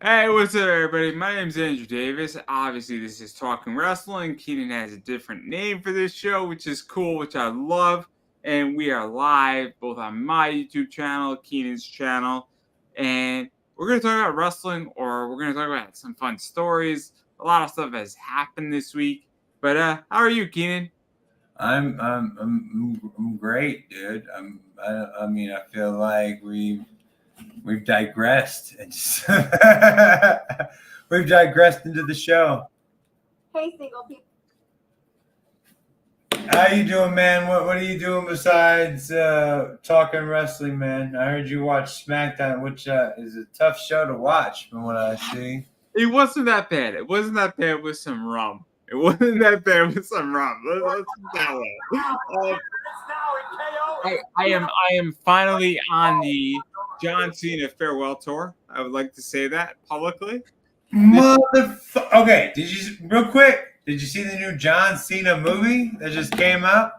Hey, what's up, everybody? My name's Andrew Davis. Obviously, this is Talking Wrestling. Keenan has a different name for this show, which is cool, which I love. And we are live both on my YouTube channel, Keenan's channel. And we're going to talk about wrestling, or we're going to talk about some fun stories. A lot of stuff has happened this week. But how are you, Keenan? I'm great, dude. I mean, I feel like we've digressed and just we've digressed into the show. Hey, single people. How you doing, man? What are you doing besides talking wrestling, man? I heard you watch SmackDown, which is a tough show to watch from what I see. It wasn't that bad. It wasn't that bad with some rum. It wasn't that bad with some rum. Let's put that way. I am finally on the John Cena farewell tour. I would like to say that publicly. Okay, real quick? Did you see the new John Cena movie that just came out?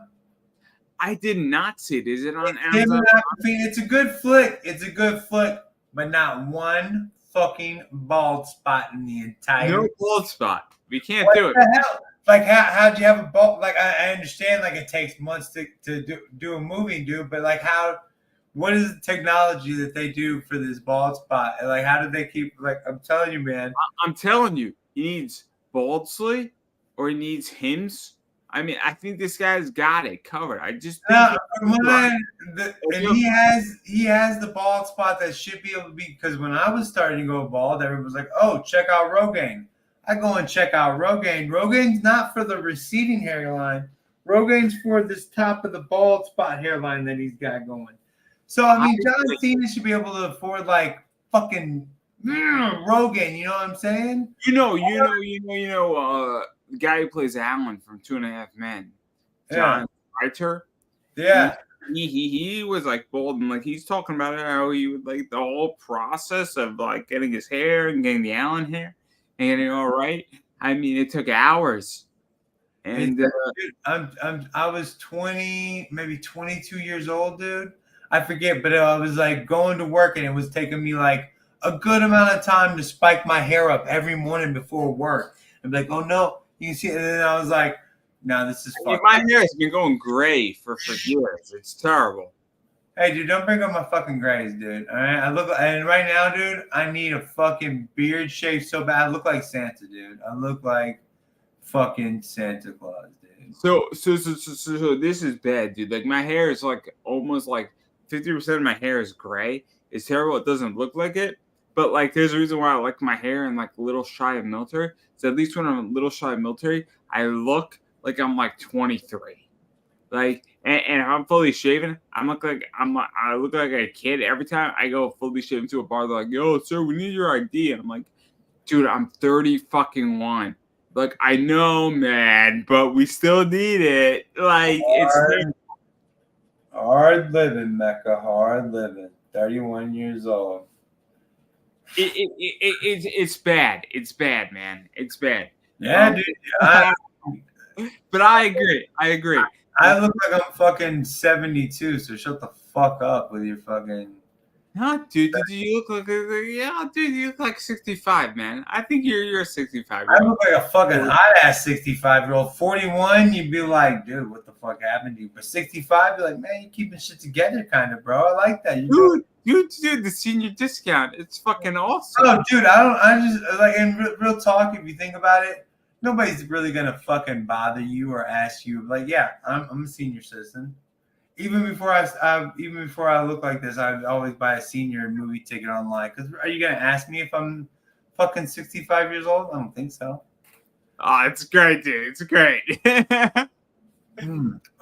I did not see it. Is it on Amazon? It's a good flick. It's a good flick, but not one fucking bald spot in the entire. No bald spot. We can't do it. What the hell? Like, how'd you have a bald? Like, I understand, like, it takes months to do a movie, dude, but, like, what is the technology that they do for this bald spot? And, like, how do they keep, like, I'm telling you, man. I'm telling you, he needs Baldsley or he needs Hims. I mean, I think this guy's got it covered. I just think he has the bald spot that should be able to be, because when I was starting to go bald, everyone was like, oh, check out Rogaine. I go and check out Rogaine. Rogaine's not for the receding hairline. Rogaine's for this top of the bald spot hairline that he's got going. So, I mean, John Cena should be able to afford, like, fucking Rogaine. You know what I'm saying? The guy who plays Alan from 2.5 Men, Yeah. John Reiter. Yeah. He was like bold, and like he's talking about how he would like the whole process of like getting his hair and getting the Allen hair and getting it all right. I mean, it took hours. And dude, I was 20, maybe 22 years old, dude. I forget, but I was like going to work, and it was taking me like a good amount of time to spike my hair up every morning before work. I'd be like, oh no, you can see it. And then I was like, no, this is fucking. My hair has been going gray for years. It's terrible. Hey, dude, don't bring up my fucking grays, dude. All right, and right now, dude, I need a fucking beard shave so bad. I look like Santa, dude. I look like fucking Santa Claus, dude. So this is bad, dude. Like my hair is like almost like 50% of my hair is gray. It's terrible. It doesn't look like it. But like, there's a reason why I like my hair and like a little shy of military. So at least when I'm a little shy of military, I look like I'm like 23. Like, and if I'm fully shaven, I look like a kid. Every time I go fully shaven to a bar, they're like, "Yo, sir, we need your ID." And I'm like, "Dude, I'm 30 fucking one. Like, I know, man, but we still need it." Like, it's hard living, Mecca. Hard living. 31 years old. It's bad. It's bad, man. It's bad. Yeah, dude. But I agree. I look like I'm fucking 72, so shut the fuck up with your fucking. No, dude. You look like you look like 65, man. I think you're 65. I look like a fucking hot ass 65-year-old. 41, you'd be like, dude, what the fuck happened to you? But 65, you're like, man, you keeping shit together, kind of, bro. I like that. Dude, the senior discount, it's fucking awesome. Oh, dude, I just like, in real talk, if you think about it, nobody's really gonna fucking bother you or ask you. Like, yeah, I'm a senior citizen. Even before I look like this, I'd always buy a senior movie ticket online. Because are you gonna ask me if I'm fucking 65 years old? I don't think so. Oh, it's great, dude. It's great. All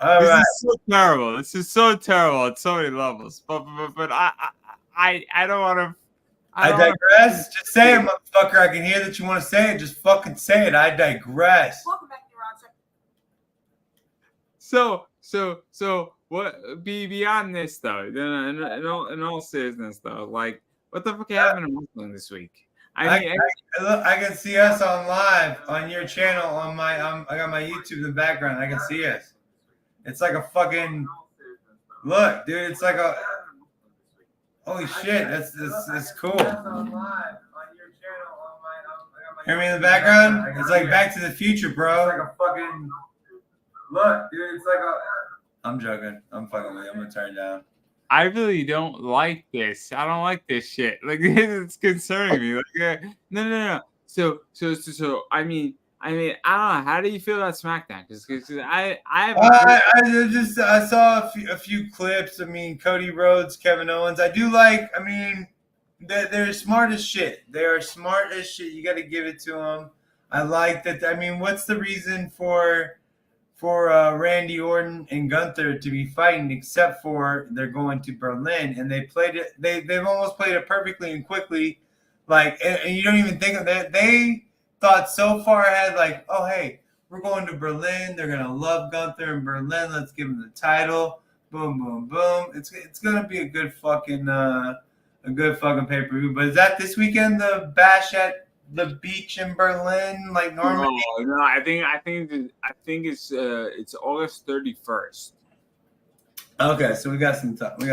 right. Is so terrible. This is so terrible at so many levels. But I don't want to. I digress. Just say it, motherfucker. I can hear that you want to say it. Just fucking say it. I digress. Welcome back to your So what? Beyond this though, in all seriousness though, like what the fuck happened in wrestling this week? I can see us on live on your channel on my I got my YouTube in the background. I can see us. It's like a fucking look, dude. It's like a holy shit. That's cool. On live on your channel. Hear me in the background? It's like Back to the Future, bro. It's like a fucking look, dude. It's like a. I'm joking. I'm fucking with you. I'm gonna turn it down. I really don't like this. I don't like this shit. Like it's concerning me. Like no. So I mean I don't know. How do you feel about SmackDown? Because I haven't. I saw a few clips. I mean, Cody Rhodes, Kevin Owens. I do like. I mean, they're smart as shit. They are smart as shit. You got to give it to them. I like that. I mean, what's the reason for Randy Orton and Gunther to be fighting, except for they're going to Berlin, and they played it. They've almost played it perfectly and quickly, like, and you don't even think of that. They thought so far ahead, like, oh hey, we're going to Berlin. They're gonna love Gunther in Berlin. Let's give him the title. Boom, boom, boom. It's gonna be a good fucking pay per view. But is that this weekend? The Bash at the beach in Berlin, like Normandy? No. I think it's August 31st. Okay, so we got some time. We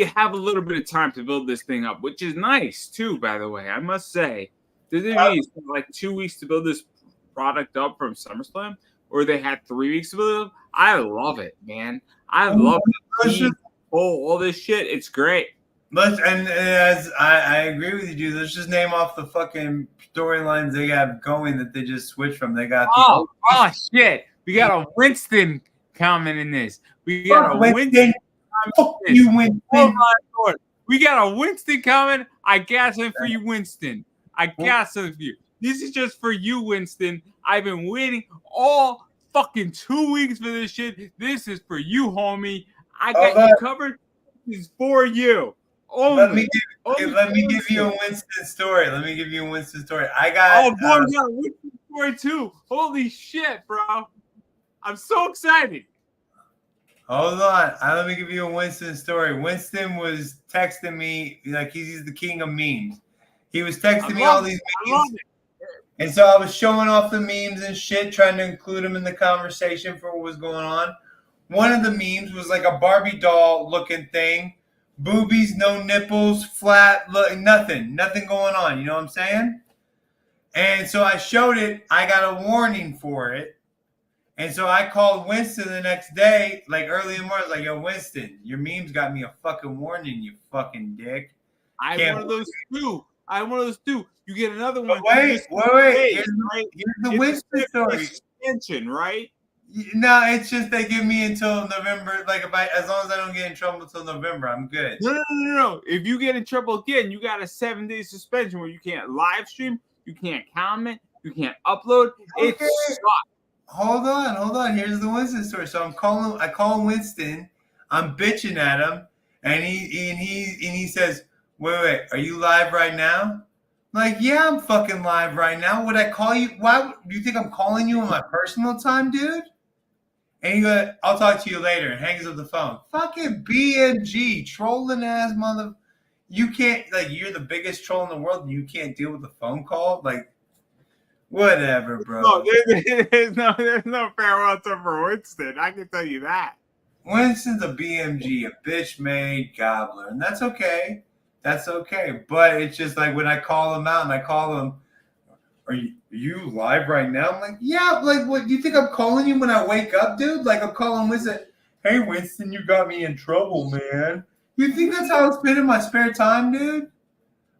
have a little bit of time to build this thing up, which is nice too. By the way, I must say, did they need like 2 weeks to build this product up from SummerSlam, or they had 3 weeks to build it up? I love it, man. I love it. All this shit. It's great. As I agree with you, dude. Let's just name off the fucking storylines they have going that they just switched from. They got shit. We got a Winston comment in this. We got a Winston. Winston. Oh my Lord. We got a Winston comment. I got something for you, Winston. I got something for you. This is just for you, Winston. I've been waiting all fucking 2 weeks for this shit. This is for you, homie. I got you covered. This is for you. Let me give you a Winston story. I got. We got a Winston story too. Holy shit, bro! I'm so excited. Hold on. Let me give you a Winston story. Winston was texting me like he's the king of memes. He was texting me all these memes. And so I was showing off the memes and shit, trying to include them in the conversation for what was going on. One of the memes was like a Barbie doll looking thing. Boobies, no nipples, flat, look, nothing going on. You know what I'm saying? And so I showed it. I got a warning for it. And so I called Winston the next day, like early in the morning. I was like, yo, Winston, your memes got me a fucking warning, you fucking dick. I have one of those too. You get another one. Wait. Here's the Winston story. Extension, right? No, it's just they give me until November. Like as long as I don't get in trouble until November, I'm good. No. If you get in trouble again, you got a 7-day suspension where you can't live stream, you can't comment, you can't upload. Okay. It sucks. Hold on. Here's the Winston story. So I call Winston. I'm bitching at him, and he says, "Wait, are you live right now?" I'm like, yeah, I'm fucking live right now. Would I call you? Why do you think I'm calling you on my personal time, dude? And he goes, I'll talk to you later, and hangs up the phone. Fucking BMG, trolling ass mother. You can't, like, you're the biggest troll in the world, and you can't deal with a phone call? Like, whatever, bro. No, there's no farewell to for Winston. I can tell you that. Winston's a BMG, a bitch-made gobbler, and that's okay. That's okay. But it's just like when I call him out and I call him, are you live right now? I'm like, yeah, like, what, do you think I'm calling you when I wake up, dude? Like, I'm calling Winston, hey, Winston, you got me in trouble, man. You think that's how I'm spending my spare time, dude?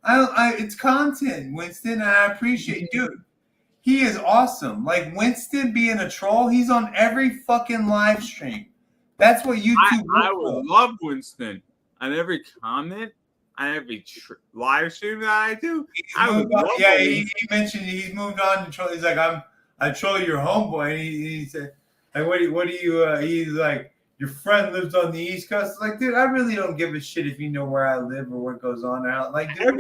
It's content, Winston, and I appreciate, dude. He is awesome. Like, Winston being a troll, he's on every fucking live stream. That's what YouTube I would love Winston on every comment. On every live stream that I do, he mentioned he's moved on to troll. He's like, I troll your homeboy, and he said, like, what do you? He's like, your friend lives on the East Coast. It's like, dude, I really don't give a shit if you know where I live or what goes on out. Like, dude,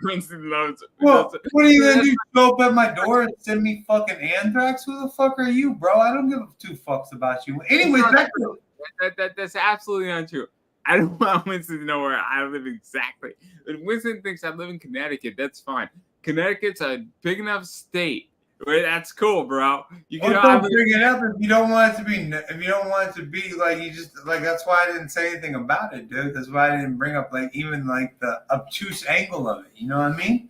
Winston loves it. Well, what are you gonna do? Show up at my door and send me fucking anthrax? Who the fuck are you, bro? I don't give two fucks about you. Anyway, that's absolutely not true. I don't want Winston to know where I live exactly. If Winston thinks I live in Connecticut, that's fine. Connecticut's a big enough state where that's cool, bro. You can bring it up if you don't want it to be. If you don't want it to be like you just like. That's why I didn't say anything about it, dude. That's why I didn't bring up like even like the obtuse angle of it. You know what I mean?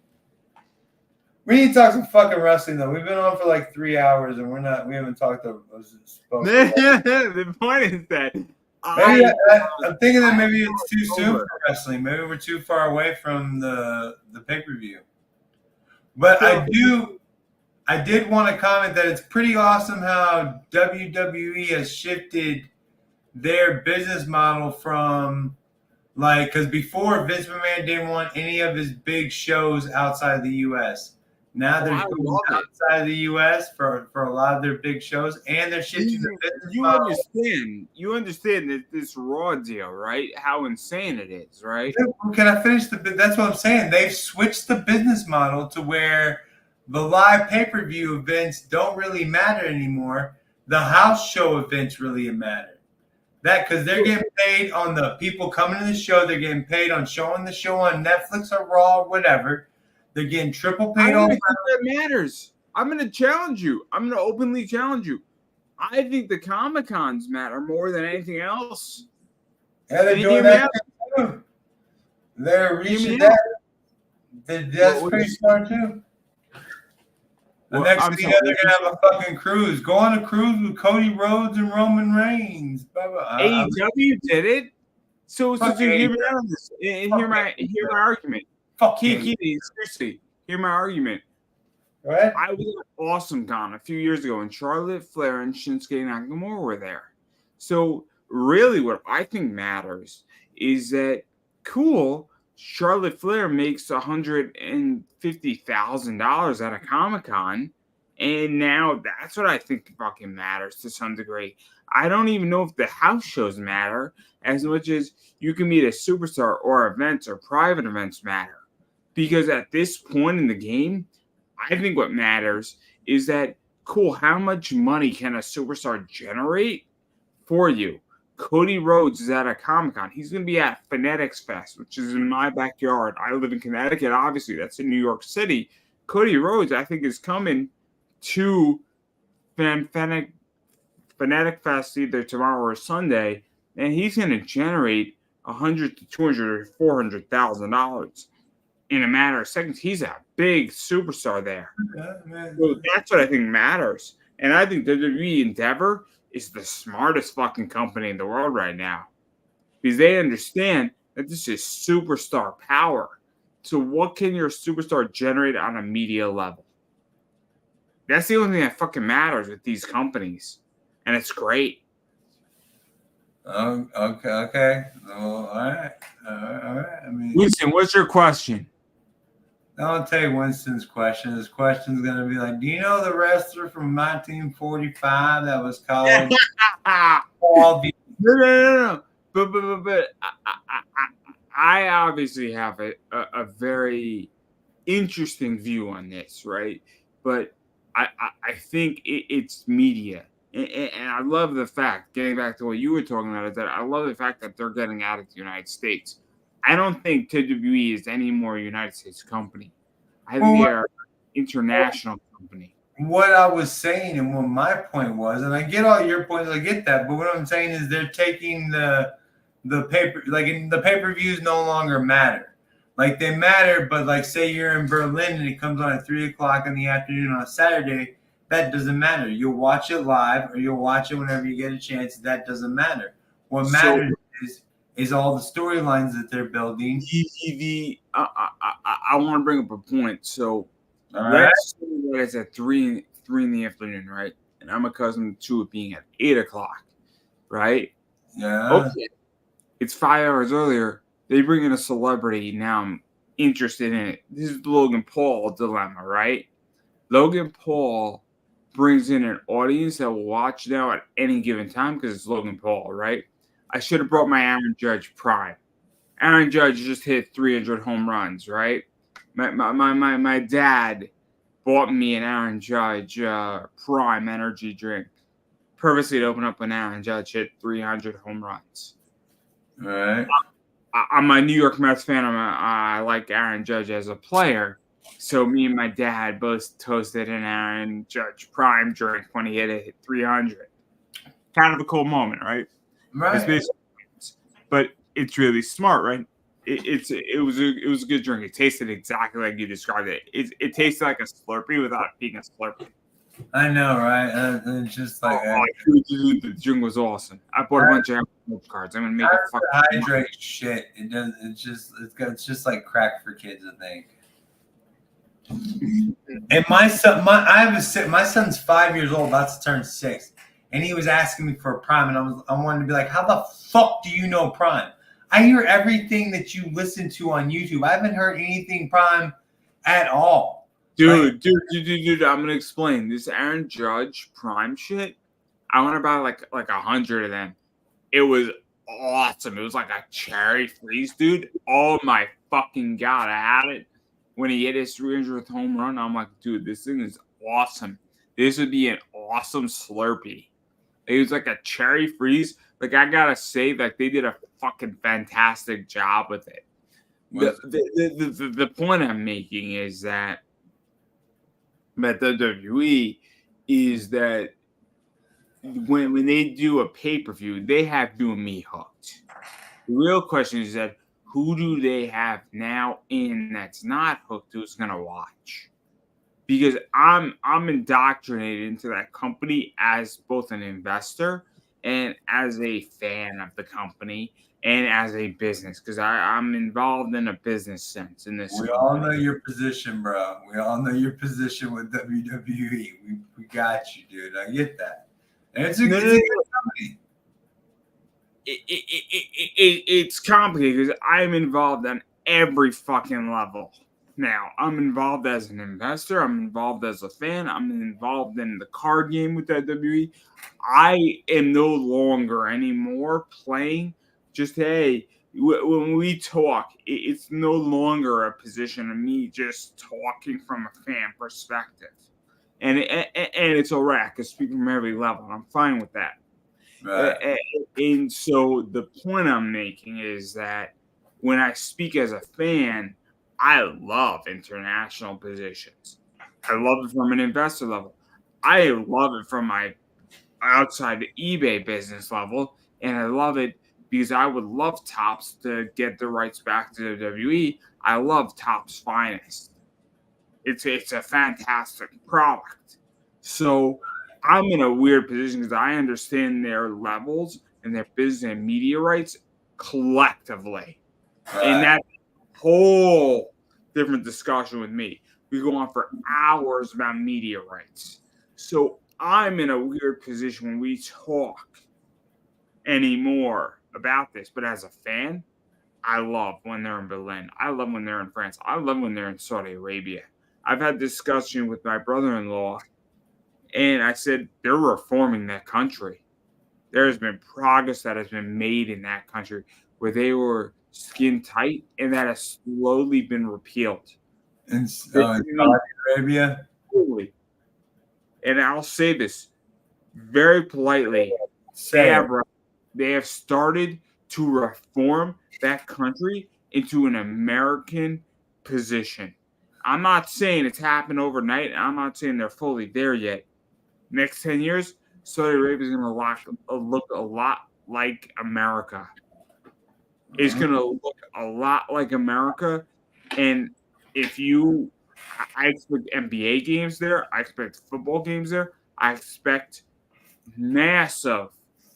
We need to talk some fucking wrestling though. We've been on for like 3 hours and we haven't talked to The point is that maybe I'm thinking that maybe it's too soon for wrestling. Maybe we're too far away from the pay-per-view. But I did want to comment that it's pretty awesome how WWE has shifted their business model from because before Vince McMahon didn't want any of his big shows outside of the U.S. Now they're going outside of the U.S. for a lot of their big shows, and they're shifting the business model. You understand that this Raw deal, right? How insane it is, right? Can I finish that's what I'm saying. They've switched the business model to where the live pay-per-view events don't really matter anymore. The house show events really matter. That because they're getting paid on the people coming to the show. They're getting paid on showing the show on Netflix or Raw or whatever. They're getting triple paid. I don't think that matters. I'm going to challenge you. I'm going to openly challenge you. I think the Comic-Cons matter more than anything else. Yeah, they're doing that too. They're reaching that. That's pretty smart too. The next thing they're going to have a fucking cruise. Go on a cruise with Cody Rhodes and Roman Reigns. AEW did it. So hear me out on this. And hear my argument. Seriously, hear my argument. Right? I was at Awesome Con a few years ago, and Charlotte Flair and Shinsuke Nakamura were there. So really what I think matters is that, cool, Charlotte Flair makes $150,000 at a Comic-Con, and now that's what I think fucking matters to some degree. I don't even know if the house shows matter as much as you can meet a superstar or events or private events matter. Because at this point in the game, I think what matters is that, cool, how much money can a superstar generate for you? Cody Rhodes is at a Comic-Con. He's going to be at Phonetics Fest, which is in my backyard. I live in Connecticut, obviously. That's in New York City. Cody Rhodes, I think, is coming to Phonetic Fest either tomorrow or Sunday, and he's going to generate $100,000 to $200,000 or $400,000 in a matter of seconds. He's a big superstar there. So that's what I think matters. And I think WWE Endeavor is the smartest fucking company in the world right now, because they understand that this is superstar power. So what can your superstar generate on a media level? That's the only thing that fucking matters with these companies. And it's great. Okay. All right. I mean, Winston, what's your question? I'll tell you Winston's question. His question's going to be like, do you know the wrestler from 1945 that was called Paul D? No. But I obviously have a very interesting view on this, right? But I think it's media. And I love the fact, getting back to what you were talking about, is that I love the fact that they're getting out of the United States. I don't think WWE is any more a United States company. I think they are an international company. What I was saying and what my point was, and I get all your points, I get that, but what I'm saying is they're taking the paper, like in the pay-per-views no longer matter. Like they matter, but like say you're in Berlin and it comes on at 3:00 in the afternoon on a Saturday, that doesn't matter. You'll watch it live or you'll watch it whenever you get a chance. That doesn't matter. What matters is all the storylines that they're building. I want to bring up a point. So let's say that it's at 3 in the afternoon, right? And I'm accustomed to it being at 8:00, right? Yeah. Okay. It's 5 hours earlier. They bring in a celebrity. Now I'm interested in it. This is the Logan Paul dilemma, right? Logan Paul brings in an audience that will watch now at any given time because it's Logan Paul, right? I should have brought my Aaron Judge prime. Aaron Judge just hit 300 home runs, right? My dad bought me an Aaron Judge prime energy drink purposely to open up when Aaron Judge hit 300 home runs. All right. I'm a New York Mets fan. I like Aaron Judge as a player. So me and my dad both toasted an Aaron Judge prime drink when he hit 300. Kind of a cool moment, right? Right. But it's really smart, right? it was a good drink. It tasted exactly like you described it. It tasted like a Slurpee without being a Slurpee. I know, right? It's just like Dude, the drink was awesome. I bought a bunch of Apple cards. I'm gonna make a fucking hydrate shit. It does. It's just like crack for kids, I think. And my son's 5 years old, about to turn 6, and he was asking me for a Prime, and I wanted to be like, how the fuck do you know Prime? I hear everything that you listen to on YouTube. I haven't heard anything Prime at all. Dude, I'm gonna explain this Aaron Judge Prime shit. I want to buy like 100 of them. It was awesome. It was like a cherry freeze, dude. Oh my fucking god, I had it when he hit his 300th home run. I'm like, dude, this thing is awesome. This would be an awesome Slurpee. It was like a cherry freeze. Like, I gotta say, like, they did a fucking fantastic job with it. The point I'm making is that WWE is that when they do a pay-per-view, they have you and me hooked. The real question is that who do they have now in that's not hooked who's gonna watch? Because I'm indoctrinated into that company as both an investor and as a fan of the company and as a business, because I'm involved in a business sense in this. We all know your position, bro. We all know your position with WWE. We got you, dude. I get that. And it's a good company. It's complicated because I'm involved on every fucking level. Now, I'm involved as an investor. I'm involved as a fan. I'm involved in the card game with WWE. I am no longer anymore playing just, hey, when we talk, it's no longer a position of me just talking from a fan perspective. And it's all right. I can speak from every level. And I'm fine with that. Right. And so the point I'm making is that when I speak as a fan, I love international positions. I love it from an investor level. I love it from my outside eBay business level. And I love it because I would love Topps to get the rights back to the WWE. I love Topps Finest. It's a fantastic product. So I'm in a weird position because I understand their levels and their business and media rights collectively. Right. And that's a whole different discussion with me. We go on for hours about media rights. So I'm in a weird position when we talk anymore about this. But as a fan, I love when they're in Berlin. I love when they're in France. I love when they're in Saudi Arabia. I've had discussion with my brother-in-law, and I said, they're reforming that country. There has been progress that has been made in that country where they were skin tight, and that has slowly been repealed. In Saudi Arabia? Totally. And I'll say this very politely. They have started to reform that country into an American position. I'm not saying it's happened overnight. I'm not saying they're fully there yet. Next 10 years, Saudi Arabia is going to look a lot like America. It's going to look a lot like America. And I expect NBA games there. I expect football games there. I expect massive,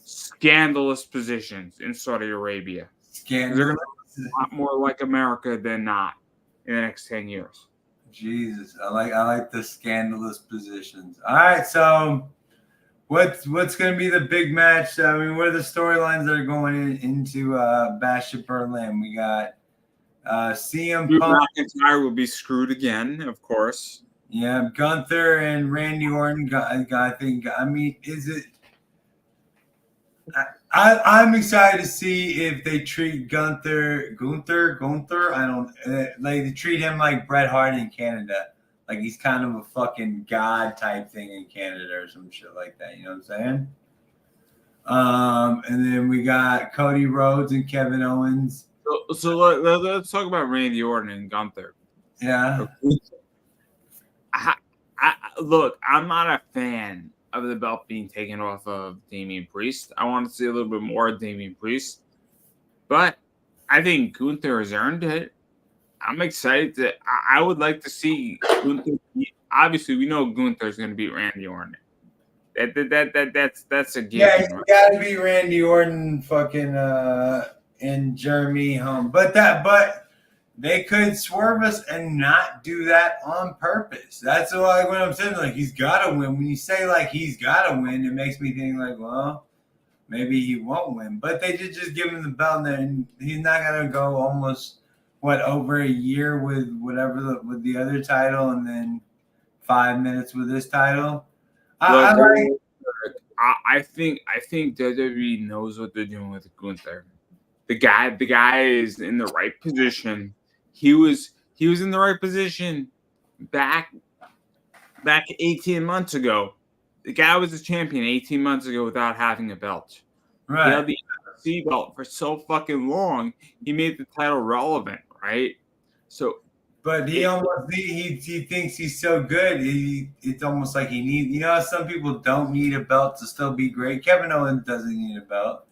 scandalous positions in Saudi Arabia. They're going to look a lot more like America than not in the next 10 years. Jesus, I like the scandalous positions. All right, so what's going to be the big match? I mean, what are the storylines that are going into Bash at Berlin? We got CM Punk. McIntyre will be screwed again, of course. Yeah, Gunther and Randy Orton. I think. I mean, is it? I'm excited to see if they treat Gunther. I don't like they treat him like Bret Hart in Canada, like he's kind of a fucking god type thing in Canada or some shit like that. You know what I'm saying? And then we got Cody Rhodes and Kevin Owens. So let's talk about Randy Orton and Gunther. Yeah. Look, I'm not a fan of the belt being taken off of Damian Priest. I want to see a little bit more of Damian Priest. But I think Gunther has earned it. I'm excited. I would like to see Gunther. Obviously, we know Gunther's going to beat Randy Orton. That's a Yeah, given. you gotta be Randy Orton, fucking, and Jeremy home. But they could swerve us and not do that on purpose. That's like what I'm saying. Like he's got to win. When you say like he's got to win, it makes me think like, well, maybe he won't win. But they did just give him the belt, there, and he's not gonna go almost over a year with with the other title, and then 5 minutes with this title. I think WWE knows what they're doing with Gunther. The guy is in the right position. He was in the right position back 18 months ago. The guy was a champion 18 months ago without having a belt. Right. He had the NFC belt for so fucking long. He made the title relevant, right? So, but he thinks he's so good. It's almost like he needs. You know, some people don't need a belt to still be great. Kevin Owens doesn't need a belt.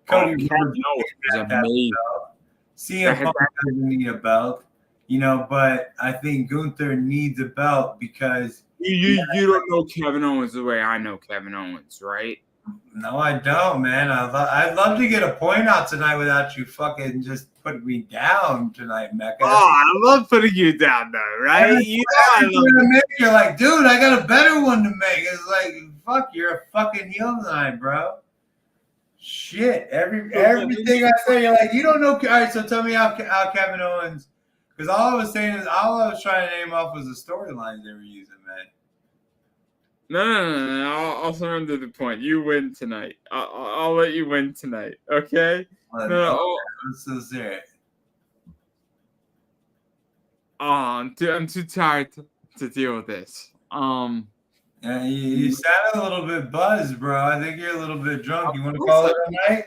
Cody Kevin Owens is amazing. CM Punk doesn't need a belt, you know, but I think Gunther needs a belt because you don't know Kevin Owens the way I know Kevin Owens, right? No, I don't, man. I'd love to get a point out tonight without you fucking just putting me down tonight, Mecca. Oh, I love putting you down, though, right? You're like, dude, I got a better one to make. It's like, fuck, you're a fucking heel tonight, bro. Shit, everything I say, you're like, you don't know. All right, so tell me how Kevin Owens, because all I was trying to name off was the storylines they were using, man. No. I'll surrender the point. You win tonight. I'll let you win tonight. Okay? Let's see it. I'm too tired to deal with this. Yeah, you sound a little bit buzzed, bro. I think you're a little bit drunk. You want to call it a night?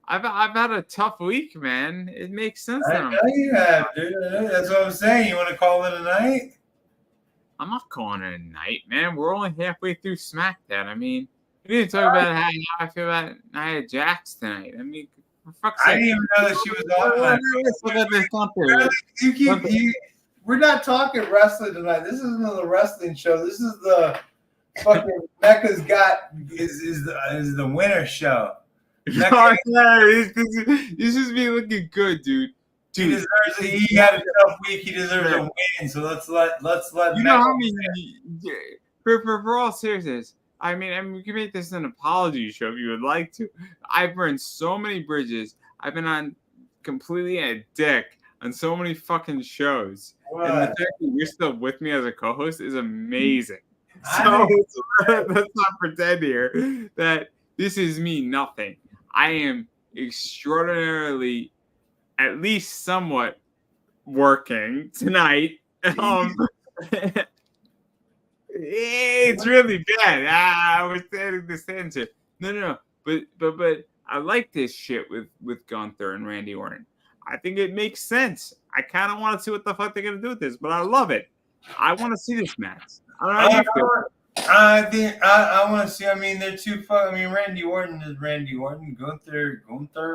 I've had a tough week, man. It makes sense. I know you have, dude. That's what I'm saying. You want to call it a night? I'm not calling it a night, man. We're only halfway through SmackDown. I mean, we didn't talk about how I feel about Nia Jax tonight. I mean, for fuck's sake. I didn't even know that she was on. We're not talking wrestling tonight. This isn't the wrestling show. This is the fucking Mecca's is the winner show. This is me looking good, dude. He had a tough week. He deserves a win. So let's let. You know how many? For all seriousness, I mean, we can make this an apology show if you would like to. I've burned so many bridges. I've been on completely a dick on so many fucking shows. What? And the fact that you're still with me as a co-host is amazing. So let's not pretend here that this is me nothing. I am extraordinarily, at least somewhat, working tonight. It's really bad. I was standing the censor. No. But I like this shit with Gunther and Randy Orton. I think it makes sense. I kind of want to see what the fuck they're gonna do with this, but I love it. I want to see this match. I don't know how you feel. I want to see. I mean, they're too fun. I mean, Randy Orton is Randy Orton. Gunther,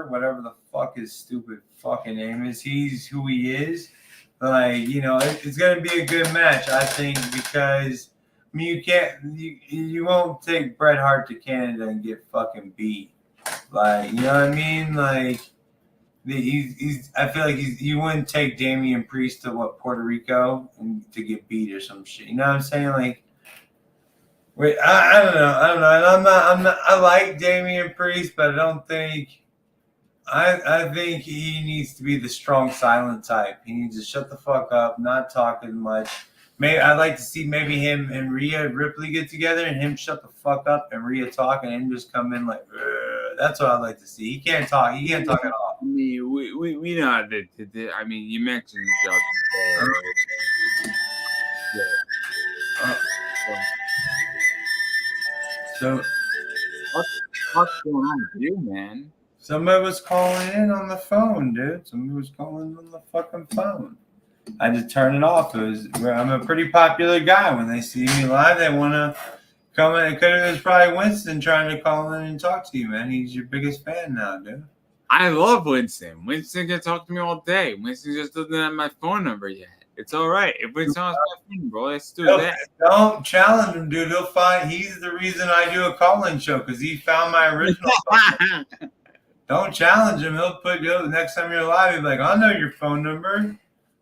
whatever the fuck his stupid fucking name is. He's who he is. Like, you know, it's gonna be a good match, I think, because I mean, you won't take Bret Hart to Canada and get fucking beat. Like, you know what I mean? Like, I feel like you wouldn't take Damian Priest to Puerto Rico and to get beat or some shit. You know what I'm saying? Like, wait, I don't know. And I'm not. I like Damian Priest, but I don't think. I think he needs to be the strong, silent type. He needs to shut the fuck up, not talk as much. I'd like to see maybe him and Rhea Ripley get together and him shut the fuck up and Rhea talk and him just come in like. That's what I'd like to see. He can't talk. He can't talk at all. I mean, we know how to. I mean, you mentioned So what's going on with you, man? Somebody was calling in on the phone, dude. Somebody was calling on the fucking phone. I just turned it off. I'm a pretty popular guy. When they see me live, they want to come in. It was probably Winston trying to call in and talk to you, man. He's your biggest fan now, dude. I love Winston. Winston can talk to me all day. Winston just doesn't have my phone number yet. It's all right. If Winston has my phone number, let's do that. Don't challenge him, dude. He'll find he's the reason I do a call-in show because he found my original phone number. Don't challenge him. Next time you're live, he'll be like, I'll know your phone number.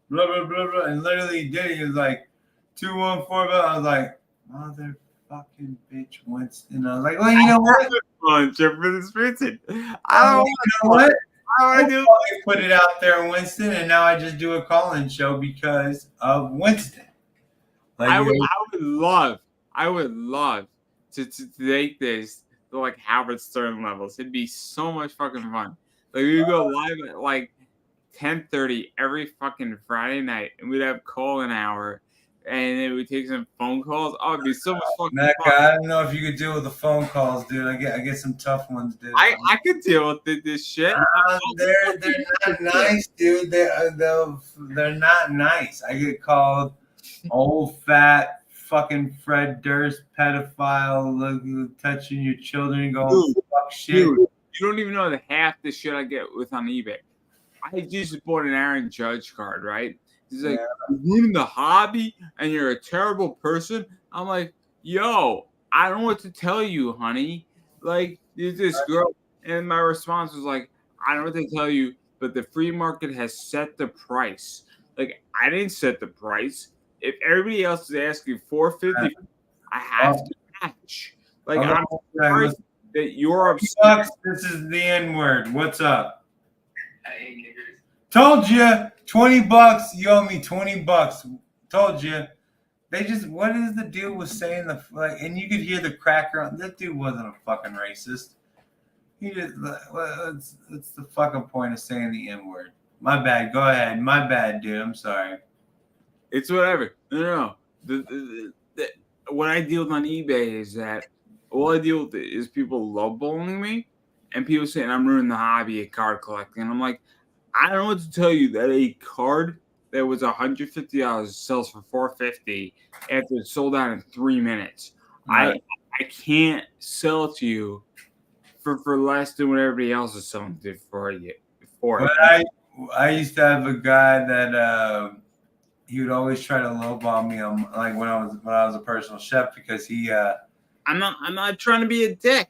Blah, blah, blah, blah. And literally he did it. He was like, 214. I was like, motherfucking bitch, Winston. I was like, well, you know what? I put it out there, Winston, and now I just do a call-in show because of Winston. Like, I would love to take this to like Howard Stern levels. It'd be so much fucking fun. Like we would go live at like 10:30 every fucking Friday night, and we'd have call-in hour, and then we'd take some phone calls. Oh, it'd be so much fucking fun. I don't know if you could deal with the phone calls, dude. I get some tough ones, dude. I could deal with this shit. They're not nice, dude. They're not nice. I get called old fat fucking Fred Durst pedophile, touching your children, going fuck shit. Dude, you don't even know the half the shit I get with on eBay. I just bought an Aaron Judge card, right? He's like, you're ruining the hobby and you're a terrible person. I'm like, yo, I don't know what to tell you, honey. Like, there's this girl, and my response was like, I don't know what to tell you, but the free market has set the price. Like, I didn't set the price. If everybody else is asking $450, I have to match. Like, I'm sorry that you're upset. This is the N-word. What's up? Told you, $20. You owe me $20. Told you. What is the dude was saying? And you could hear the cracker on. That dude wasn't a fucking racist. He just, what's the fucking point of saying the N-word? My bad. Go ahead. My bad, dude. I'm sorry. It's whatever. No. What I deal with on eBay is that all I deal with is people lowballing me, and people saying I'm ruining the hobby of card collecting. And I'm like, I don't know what to tell you that a card that was $150 sells for $450 after it sold out in 3 minutes. Right. I can't sell it to you for less than what everybody else is selling it for you. I used to have a guy that he would always try to lowball me on, like when I was a personal chef, because he I'm not trying to be a dick.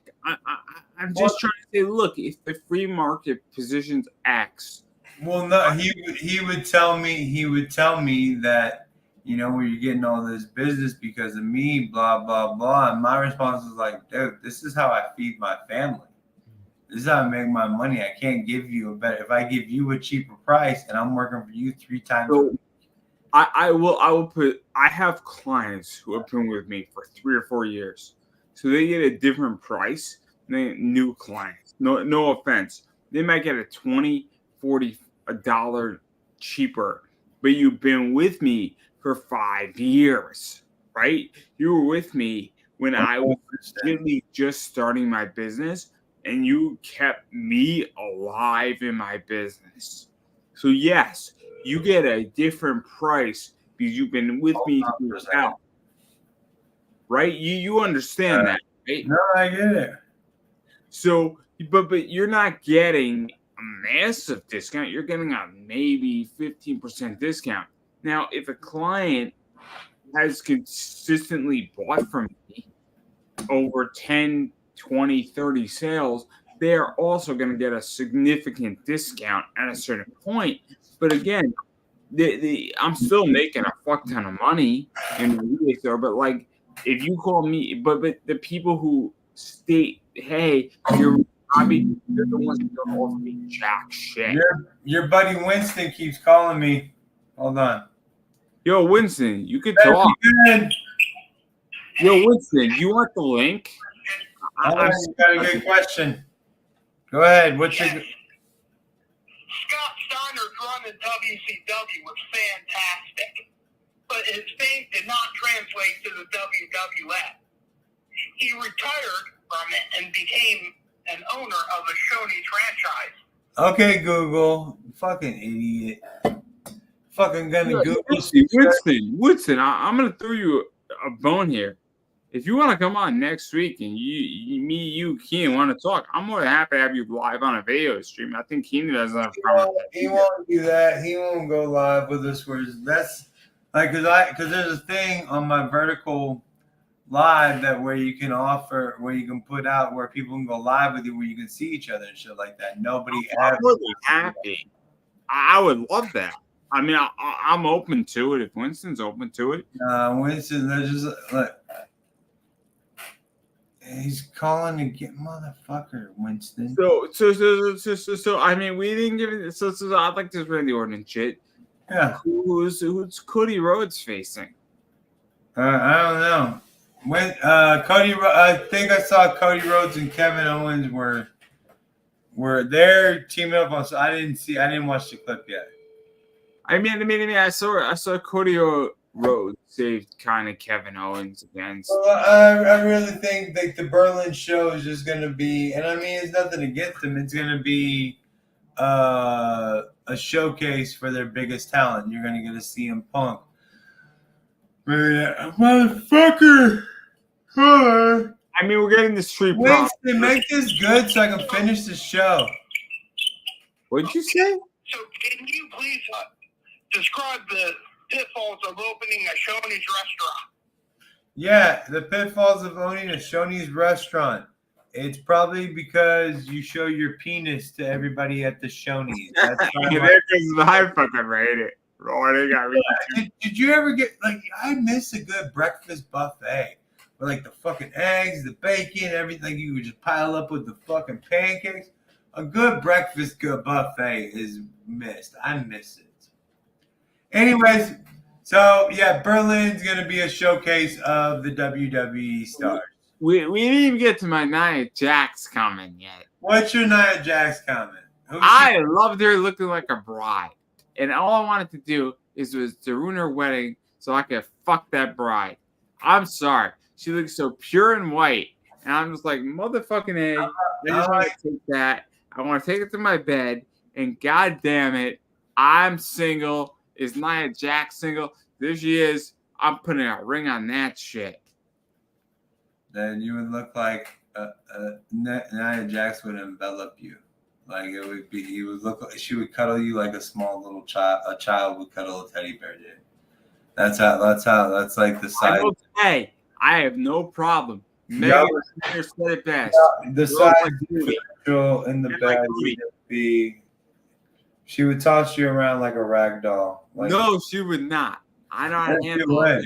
I'm just trying to say, look, if the free market positions X. Well, no, he would tell me that, you know, where you're getting all this business because of me, blah, blah, blah. And my response was like, dude, this is how I feed my family. This is how I make my money. I can't give you a better. If I give you a cheaper price and I'm working for you 3 times a week. I have clients who have been with me for 3 or 4 years. So they get a different price than new clients. No offense. They might get a $20, $40 cheaper, but you've been with me for 5 years, right? You were with me when I was really just starting my business, and you kept me alive in my business. So yes, you get a different price because you've been with me throughout. Right? You understand that, right? No, I get it. So, but you're not getting a massive discount. You're getting a maybe 15% discount. Now, if a client has consistently bought from me over 10, 20, 30 sales, they're also going to get a significant discount at a certain point. But again, I'm still making a fuck ton of money in the rebate store. But like, if you call me, but the people who state, hey, you're they're the ones who don't offer me jack shit. Your buddy Winston keeps calling me. Hold on. Yo, Winston, you could talk. Yo, Winston, you want the link? You got a good question. Go ahead. What's your... Scott Steiner's run in WCW was fantastic, but his fame did not translate to the WWF. He retired from it and became an owner of a Shoney franchise. Okay, Google. Fucking idiot. Fucking gonna Google. Winston, I'm gonna throw you a bone here. if you want to come on next week and you, Keenan, want to talk, I'm more than happy to have you live on a video stream. I think Keenan doesn't have a problem. He won't do that. He won't go live with us. That's like because there's a thing on my vertical live that where you can put out where people can go live with you where you can see each other and shit like that. Nobody I'm more than happy. I would love that. I mean, I'm open to it if Winston's open to it. Winston, they're just like he's calling to get motherfucker Winston. So I mean, we didn't give it. So I'd like to read the ordinance shit. Yeah. Who's Cody Rhodes facing? I don't know. When I think I saw Cody Rhodes and Kevin Owens were they're teaming up on. So I didn't watch the clip yet. I mean, I saw Cody Rhodes saved kind of Kevin Owens against. Well, I really think like the Berlin show is just gonna be, and I mean it's nothing against them. It's gonna be a showcase for their biggest talent. You're gonna get a CM Punk. Motherfucker. Huh. I mean, we're getting the street. Winston, make this good so I can finish the show. What'd you say? So can you please describe the pitfalls of opening a Shoney's restaurant? Yeah, the pitfalls of owning a Shoney's restaurant. It's probably because you show your penis to everybody at the Shoney's. That's I fucking rate it. Did you ever get like? I miss a good breakfast buffet with like the fucking eggs, the bacon, everything. You would just pile up with the fucking pancakes. A good breakfast buffet is missed. I miss it. Anyways, so yeah, Berlin's gonna be a showcase of the WWE stars. We didn't even get to my Nia Jax comment yet. What's your Nia Jax comment? I loved her looking like a bride. And all I wanted to do was to ruin her wedding so I could fuck that bride. I'm sorry. She looks so pure and white. And I'm just like, motherfucking A. I just want to take that. I want to take it to my bed. And god damn it, I'm single. Is Nia Jax single? There she is. I'm putting a ring on that shit. Then you would look like Nia Jax would envelop you. Like it would be, you would look like she would cuddle you like a small little child. A child would cuddle a teddy bear, dude. That's like the size. Hey, I have no problem. Megan said it best. The size differential in the bed would be. She would toss you around like a rag doll. Like, no, she would not. I know how to handle it.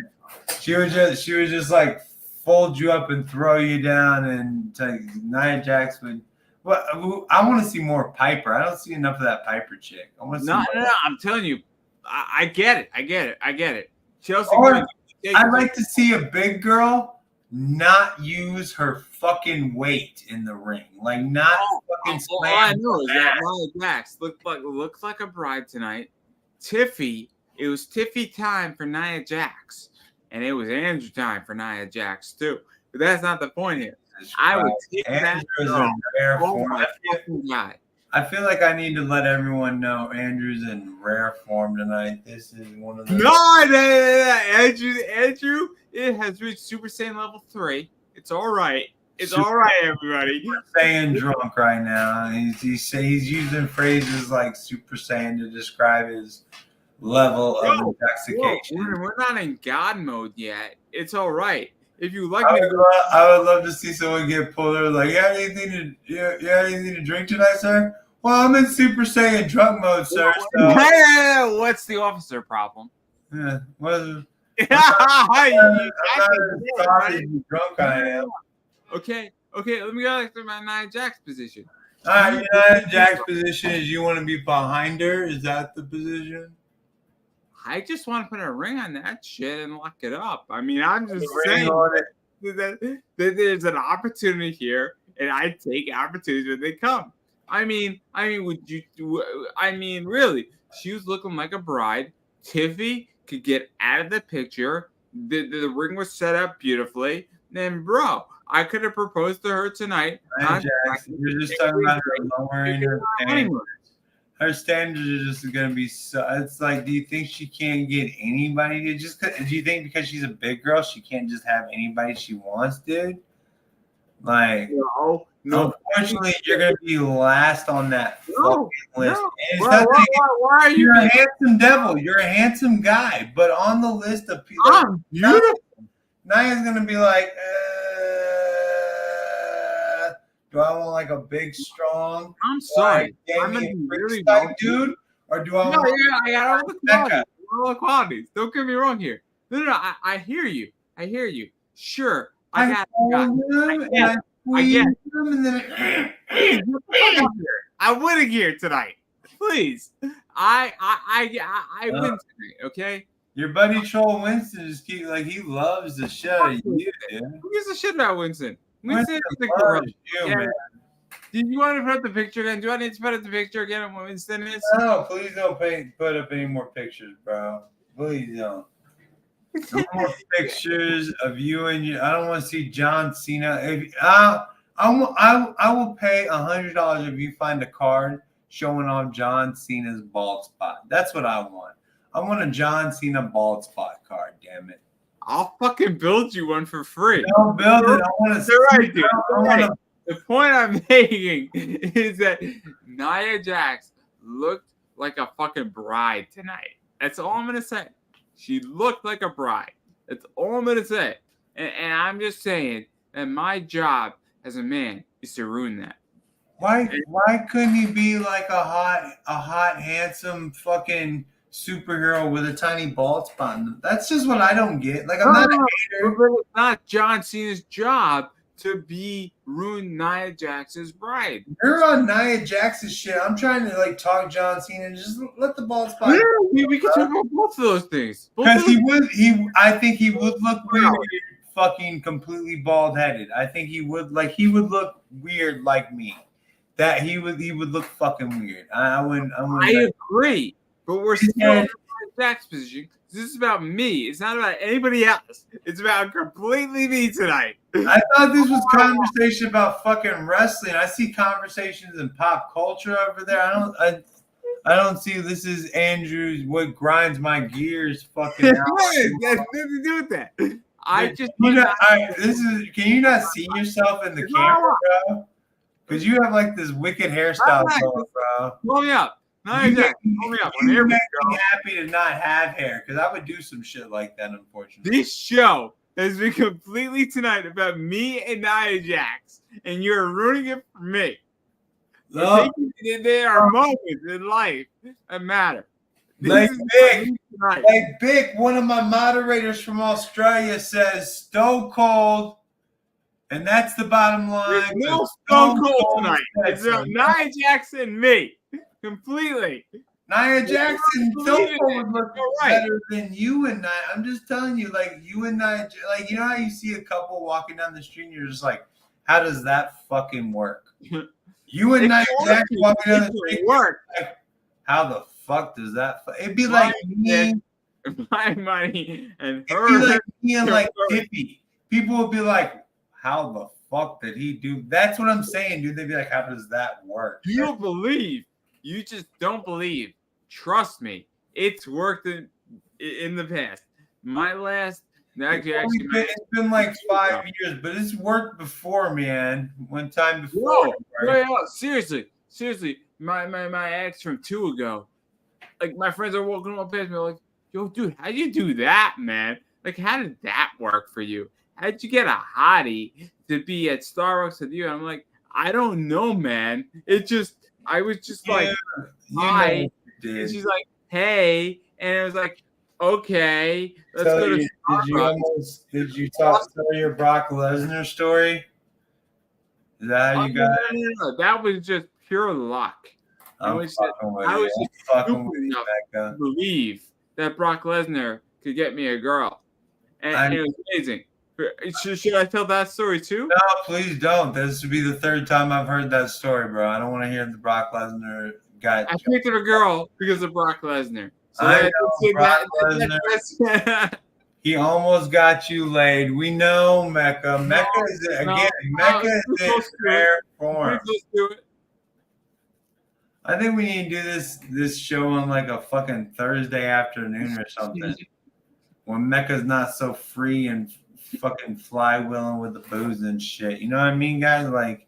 She would just like fold you up and throw you down, and Nia Jax would. Well, I want to see more Piper. I don't see enough of that Piper chick. I want to see no. I'm telling you, I get it. Chelsea. I'd like to see a big girl not use her fucking weight in the ring, like not fucking. All I know is that Nia Jax looks like a bride tonight. Tiffy, it was Tiffy time for Nia Jax, and it was Andrew time for Nia Jax too. But that's not the point here. I would take that. I feel like I need to let everyone know Andrew's in rare form tonight. This is one of the Andrew. It has reached Super Saiyan level 3. It's all right. It's all right, everybody. Super Saiyan drunk right now. He's using phrases like Super Saiyan to describe his level of intoxication. We're not in God mode yet. It's all right. If you like I would love to see someone get pulled over. Like, you have anything to drink tonight, sir? Well, I'm in Super Saiyan drunk mode, sir. So. What's the officer problem? Yeah, I'm not sorry how drunk I am. Okay. Let me go to my Nia Jax position. All right, Nia Jax position is you want to be behind her. Is that the position? I just want to put a ring on that shit and lock it up. I mean, I'm just saying that there's an opportunity here, and I take opportunities when they come. I mean, would you? I mean, really, she was looking like a bride. Tiffy could get out of the picture. The ring was set up beautifully. Then, bro, I could have proposed to her tonight. You're just talking about her lowering her standards. her standards are just gonna be so. It's like, do you think she can't get anybody to just? Do you think because she's a big girl, she can't just have anybody she wants, dude? Like, No. unfortunately, you're gonna be last on that fucking list. No. And it's not that Why are you you're a being handsome devil. You're a handsome guy, but on the list of people, I'm beautiful? Naya's gonna be like, do I want like a big, strong, I'm sorry. like, I'm gonna Damien be really Priest type wrong. dude, or do I No, want? yeah, I got all the Becca? qualities. All the qualities. Don't get me wrong here. No, I hear you. I hear you. Sure, I got hold him and I squeeze him, and then I win here tonight. Please. I win tonight, okay? your buddy Troll Winston just keep like he loves the shit out of you, dude. Who gives a shit about Winston? Winston Winston is loves you, Yeah. man. Do you want to put up the picture again? Do I need to put up the picture again of what Winston is? No, please don't put up any more pictures, bro. Please don't. No more pictures of you and you. I don't want to see John Cena. If I will pay $100 if you find a card showing off John Cena's bald spot. That's what I want. I want a John Cena bald spot card. Damn it! I'll fucking build you one for free. Don't build it. I want to. You're right, dude. I You're want right. to. The point I'm making is that Nia Jax looked like a fucking bride tonight. That's all I'm gonna say. She looked like a bride. That's all I'm gonna say. And I'm just saying that my job as a man is to ruin that. Why couldn't he be like a hot, handsome fucking superhero with a tiny bald spot? That's just what I don't get. Like, I'm not a hater. But it's not John Cena's job to be ruin Nia Jax's bride. You're on Nia Jax's shit. I'm trying to like talk John Cena and just let the bald spot. Yeah, we can talk about both of those things. Because I think he would look weird, fucking completely bald headed. I think he would look weird like me. That he would look fucking weird. I agree, but we're still in Nia Jax's position. This is about me. It's not about anybody else. It's about completely me tonight. I thought this was conversation about fucking wrestling. I see conversations in pop culture over there. I don't see this is Andrew's what grinds my gears fucking out. It has nothing to do with that. Can you not see yourself in the camera, bro? Because you have like this wicked hairstyle going, bro. Blow me up. No, Jack, blow me up. You make me happy to not have hair because I would do some shit like that, unfortunately. This show has been completely tonight about me and Nia Jax, and you're ruining it for me. There are moments in life that matter. Like Bick, one of my moderators from Australia says Stone Cold, and that's the bottom line. There's no Stone Cold tonight. It's about Nia Jax and me. Completely. Nia Jax and Stone Cold would look better than you and Nia. I'm just telling you, like you and Nia, like you know how you see a couple walking down the street and you're just like, how does that fucking work? You and Nia Jax walking down the street, work. Like, how the fuck does that? It'd be like me, my money, and her. It'd be like me and like Tippy. People would be like, how the fuck did he do? That's what I'm saying, dude. They'd be like, how does that work? You don't believe. You just don't believe. Trust me, it's worked in the past. My last, it's been like 5 years, but it's worked before, man. One time before. No, seriously. My ex from 2 ago, like my friends are walking up past me, like, yo, dude, how did you do that, man? Like, how did that work for you? How did you get a hottie to be at Starbucks with you? And I'm like, I don't know, man. I was just like, hi. And she's like, hey. And it was like, okay, let's go to Starbucks. Did you tell your Brock Lesnar story? Is that how you got it? No. That was just pure luck. I was just stupid enough to believe that Brock Lesnar could get me a girl. And it was amazing. Should I tell that story too? No, please don't. This would be the 3rd time I've heard that story, bro. I don't want to hear the Brock Lesnar guy. I picked up a girl because of Brock Lesnar. So I know Brock Lesnar. He almost got you laid. We know Mecca. Mecca is in rare form. I think we need to do this show on like a fucking Thursday afternoon or something. When Mecca's not so free and fucking flywheeling with the booze and shit. You know what I mean, guys? Like,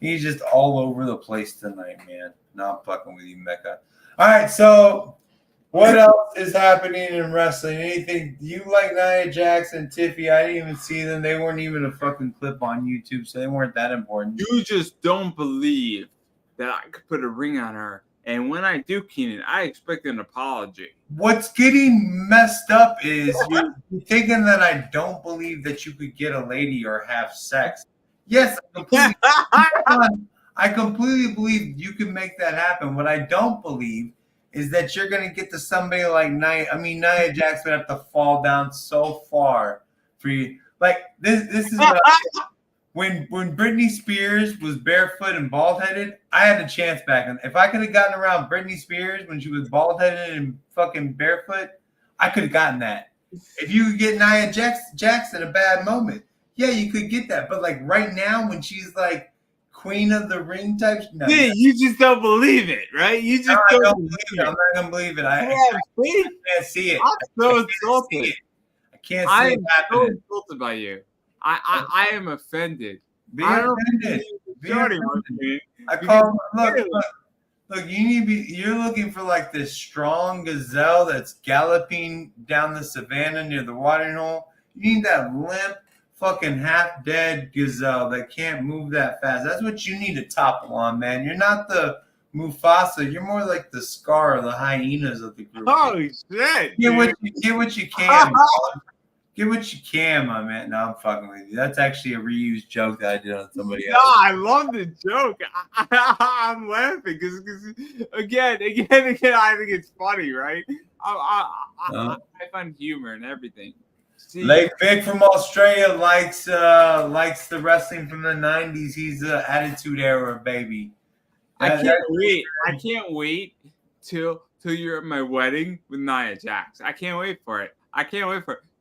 he's just all over the place tonight, man. Not fucking with you, Mecca. All right, so what else is happening in wrestling? Anything? You like Nia Jax and Tiffy? I didn't even see them. They weren't even a fucking clip on YouTube, so they weren't that important. You just don't believe that I could put a ring on her. And when I do, Keenan, I expect an apology. What's getting messed up is you're thinking that I don't believe that you could get a lady or have sex. Yes, I completely believe you can make that happen. What I don't believe is that you're going to get to somebody like Nia Jax would have to fall down so far for you. Like, this is what when Britney Spears was barefoot and bald-headed, I had a chance back then. If I could have gotten around Britney Spears when she was bald-headed and fucking barefoot, I could have gotten that. If you could get Nia Jax at a bad moment, yeah, you could get that. But like right now, when she's like Queen of the Ring type, no, Yeah, you just don't believe it, right? You just don't believe it. I'm not gonna believe it. I can't see it. I'm so insulted. I can't see I it am so happening. insulted by you. I am offended. Be I don't offended. believe Jody wants me. I call look, you need to be you're looking for like this strong gazelle that's galloping down the savannah near the watering hole. You need that limp, fucking half dead gazelle that can't move that fast. That's what you need to topple on, man. You're not the Mufasa, you're more like the Scar, the hyenas of the group. Oh shit! Get what you can. Get what you can, my man. No, I'm fucking with you. That's actually a reused joke that I did on somebody else. No, I love the joke. I'm laughing because again, I think it's funny, right? I find humor in everything. See, Lake Vic from Australia likes the wrestling from the 90s. He's an attitude era baby. I can't wait. I can't wait till you're at my wedding with Nia Jax. I can't wait for it.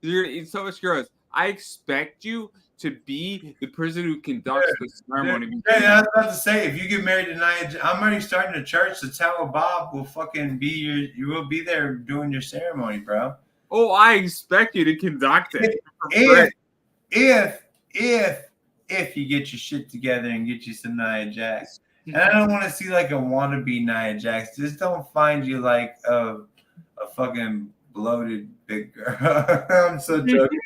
You're gonna eat so much gross. I expect you to be the person who conducts the ceremony. Yeah, I was about to say, if you get married to Nia Jax, I'm already starting a church. The TAO of BOB will fucking be you will be there doing your ceremony, bro. Oh, I expect you to conduct it. If you get your shit together and get you some Nia Jax. And I don't want to see like a wannabe Nia Jax. Just don't find you like a fucking bloated big girl. I'm so joking.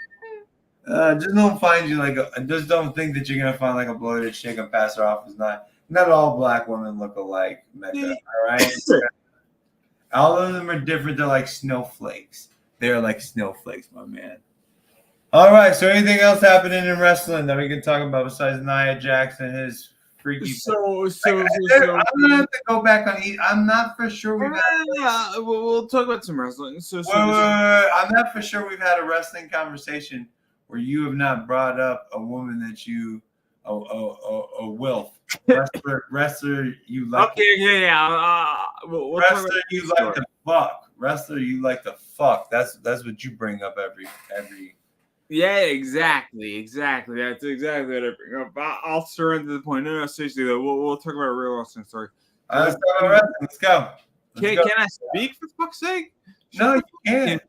Just don't find you like just don't think that you're gonna find like a bloated chick and pass her off as not all black women look alike, Mecca. All right. All of them are different. They're like snowflakes. They're like snowflakes, my man. All right. So anything else happening in wrestling that we can talk about besides Nia Jax and his freaky? So I'm gonna have to go back on. I'm not for sure we've had. We'll talk about some wrestling. I'm not for sure we've had a wrestling conversation where you have not brought up a woman that you a wilf wrestler you like. Okay, yeah. We'll wrestler you like to fuck. Wrestler you like to fuck. That's what you bring up every. Yeah, exactly. That's exactly what I bring up. I'll surrender the point. No, seriously though, we'll talk about a real wrestling story. Let's talk about wrestling. Let's go. Can I speak for fuck's sake? No, you can't.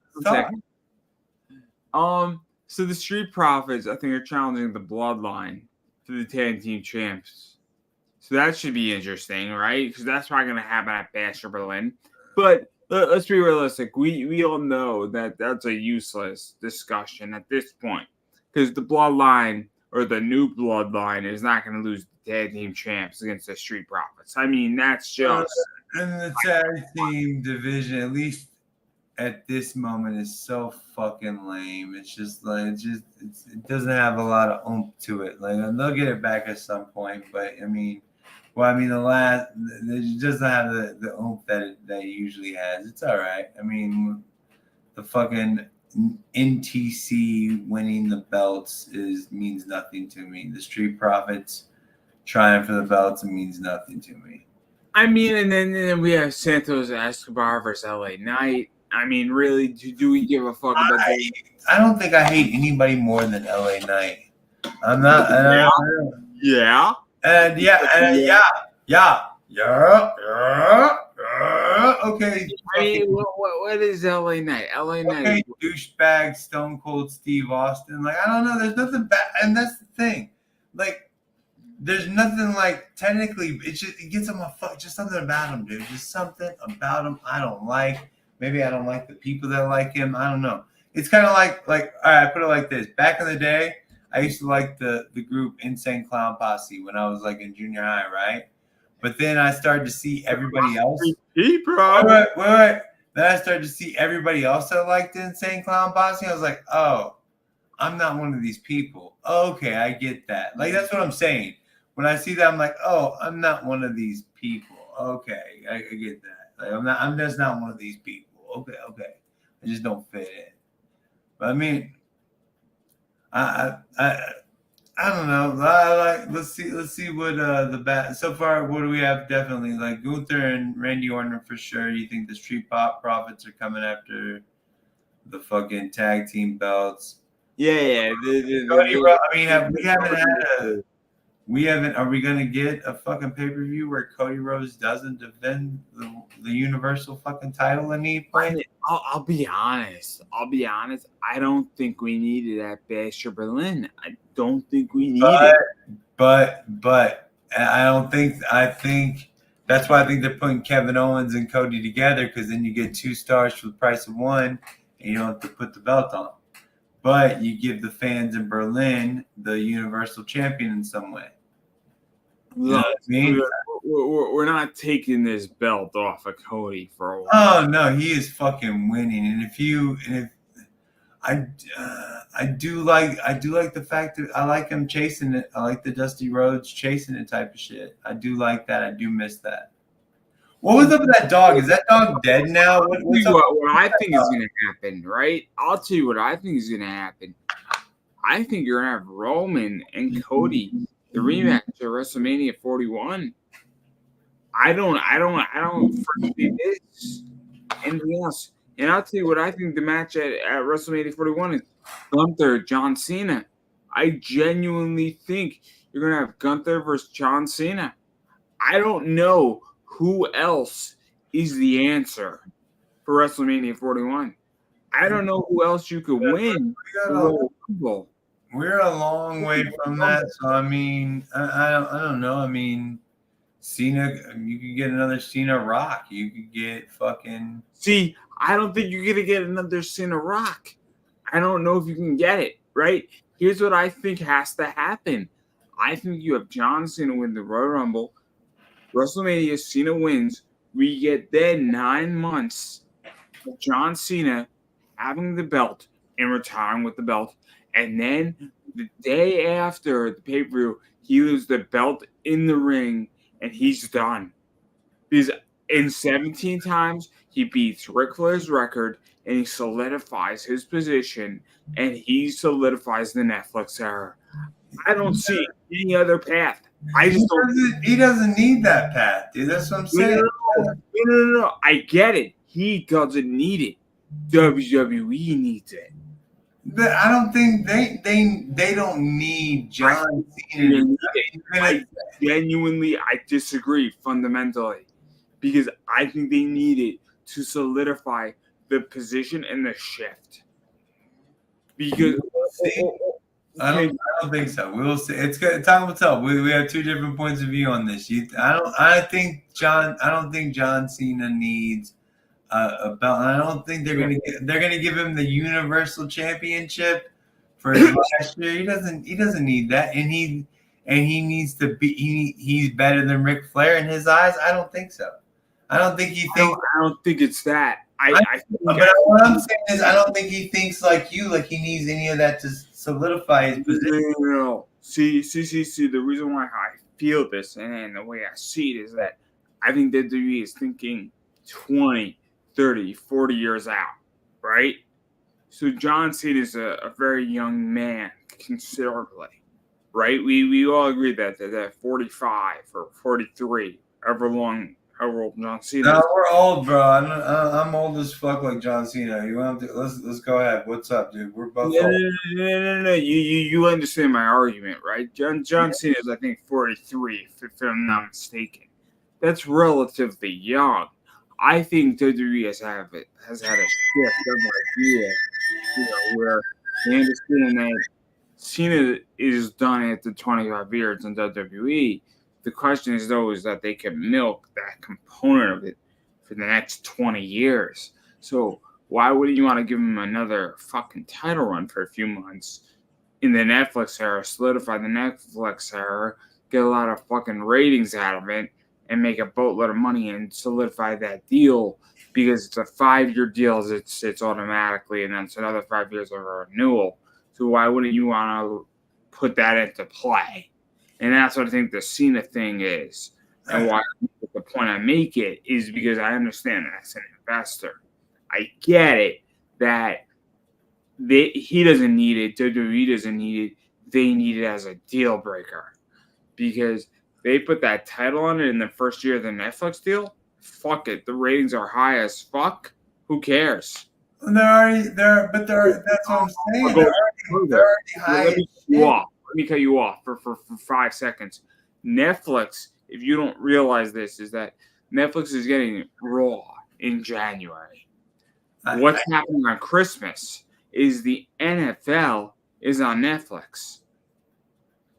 So the Street Profits, I think, are challenging the Bloodline for the tag team champs. So that should be interesting, right? Because that's probably going to happen at Bash or Berlin. But let's be realistic. We all know that that's a useless discussion at this point. Because the Bloodline, or the new Bloodline, is not going to lose the tag team champs against the Street Profits. I mean, that's just... And the tag team division, at least at this moment, is so fucking lame. It's just like it doesn't have a lot of oomph to it. Like they'll get it back at some point, but it doesn't have the oomph that it usually has. It's all right. I mean, the fucking NTC winning the belts means nothing to me. The Street Profits trying for the belts means nothing to me. I mean, and then we have Santos Escobar versus LA Knight. I mean, really, do we give a fuck about that? I don't think I hate anybody more than LA Knight. I'm not. Yeah. Okay. I mean, what is LA Knight? LA Knight. Okay, douchebag, Stone Cold Steve Austin. Like, I don't know. There's nothing bad, and that's the thing. Like, there's nothing like technically. It gets on my fuck. Just something about him, dude. Just something about him I don't like. Maybe I don't like the people that like him. I don't know. It's kind of like all right. I put it like this. Back in the day, I used to like the group Insane Clown Posse when I was like in junior high, right? But then I started to see everybody else. Wait. Then I started to see everybody else that liked the Insane Clown Posse. I was like, oh, I'm not one of these people. Okay, I get that. Like, that's what I'm saying. When I see that, I'm like, oh, I'm not one of these people. Okay, I get that. Like, I'm just not one of these people. Okay. I just don't fit in. But I mean, I don't know. Let's see what the bat so far. What do we have? Definitely like Gunther and Randy Orton for sure. You think the Street Profits are coming after the fucking tag team belts? Yeah. We haven't. Are we gonna get a fucking pay per view where Cody Rhodes doesn't defend the Universal fucking title in any point? I'll be honest. I don't think we needed that Bash for Berlin. I don't think we needed it. But I don't think. I think that's why I think they're putting Kevin Owens and Cody together because then you get 2 stars for the price of one, and you don't have to put the belt on. But you give the fans in Berlin the Universal Champion in some way. You know what I mean? We're not taking this belt off of Cody for a while. Oh no, he is fucking winning. And if I do like the fact that I like him chasing it. I like the Dusty Rhodes chasing it type of shit. I do like that. I do miss that. What was up with that dog? Is that dog dead now? What I think is going to happen, right? I'll tell you what I think is going to happen. I think you're going to have Roman and Cody, the rematch at WrestleMania 41. I don't foresee this. Anything else? And I'll tell you what I think the match at WrestleMania 41 is Gunther, John Cena. I genuinely think you're going to have Gunther versus John Cena. I don't know who else is the answer for WrestleMania 41. I don't know who else you could win. We're a long way from that. So, I mean, I don't know. I mean, Cena, you could get another Cena Rock. You could get fucking... See, I don't think you're going to get another Cena Rock. I don't know if you can get it, right? Here's what I think has to happen. I think you have John Cena win the Royal Rumble. WrestleMania, Cena wins. We get then 9 months of John Cena having the belt and retiring with the belt. And then the day after the pay-per-view, he loses the belt in the ring and he's done. Because in 17 times, he beats Ric Flair's record and he solidifies his position and he solidifies the Netflix era. I don't see any other path. He doesn't need that path, dude. That's what I'm saying. No. I get it. He doesn't need it. WWE needs it. But I don't think they don't need John Cena. I disagree fundamentally because I think they need it to solidify the position and the shift. Because I don't think so. We'll see. It's good. Time will tell. We have 2 different points of view on this. I don't think John Cena needs a belt. I don't think they're gonna give him the Universal Championship for his last year. He doesn't need that, and he needs to be. He's better than Ric Flair in his eyes. I don't think so. I don't think he thinks. I don't think it's that. But what I'm saying is, I don't think he thinks like you. Like he needs any of that to solidify his position. No. See. The reason why I feel this and the way I see it is that I think that WWE is thinking 20, 30, 40 years out, right? So John Cena is a very young man, considerably, right? We all agree that 45 or 43, however old John Cena. No, we're old, bro. I'm old as fuck, like John Cena. You want to? Let's go ahead. What's up, dude? We're both old. No. You understand my argument, right? John Cena is, I think, 43, if I'm not mistaken. That's relatively young. I think WWE has had a shift of idea, where they understand that Cena is done after 25 years in WWE. The question is, though, is that they can milk that component of it for the next 20 years. So why wouldn't you want to give him another fucking title run for a few months in the Netflix era, solidify the Netflix era, get a lot of fucking ratings out of it, and make a boatload of money and solidify that deal, because it's a 5-year deal, it's automatically, and then it's another 5 years of a renewal. So why wouldn't you want to put that into play? And that's what I think the Cena thing is. And why the point I make it is because I understand that as an investor. I get it that he doesn't need it, WWE doesn't need it, they need it as a deal breaker. Because they put that title on it in the first year of the Netflix deal. Fuck it. The ratings are high as fuck. Who cares? They're already there, but they're. That's what I'm saying. They're already high. Let me cut you off for 5 seconds. Netflix, if you don't realize this, is that Netflix is getting Raw in January. What's happening on Christmas is the NFL is on Netflix.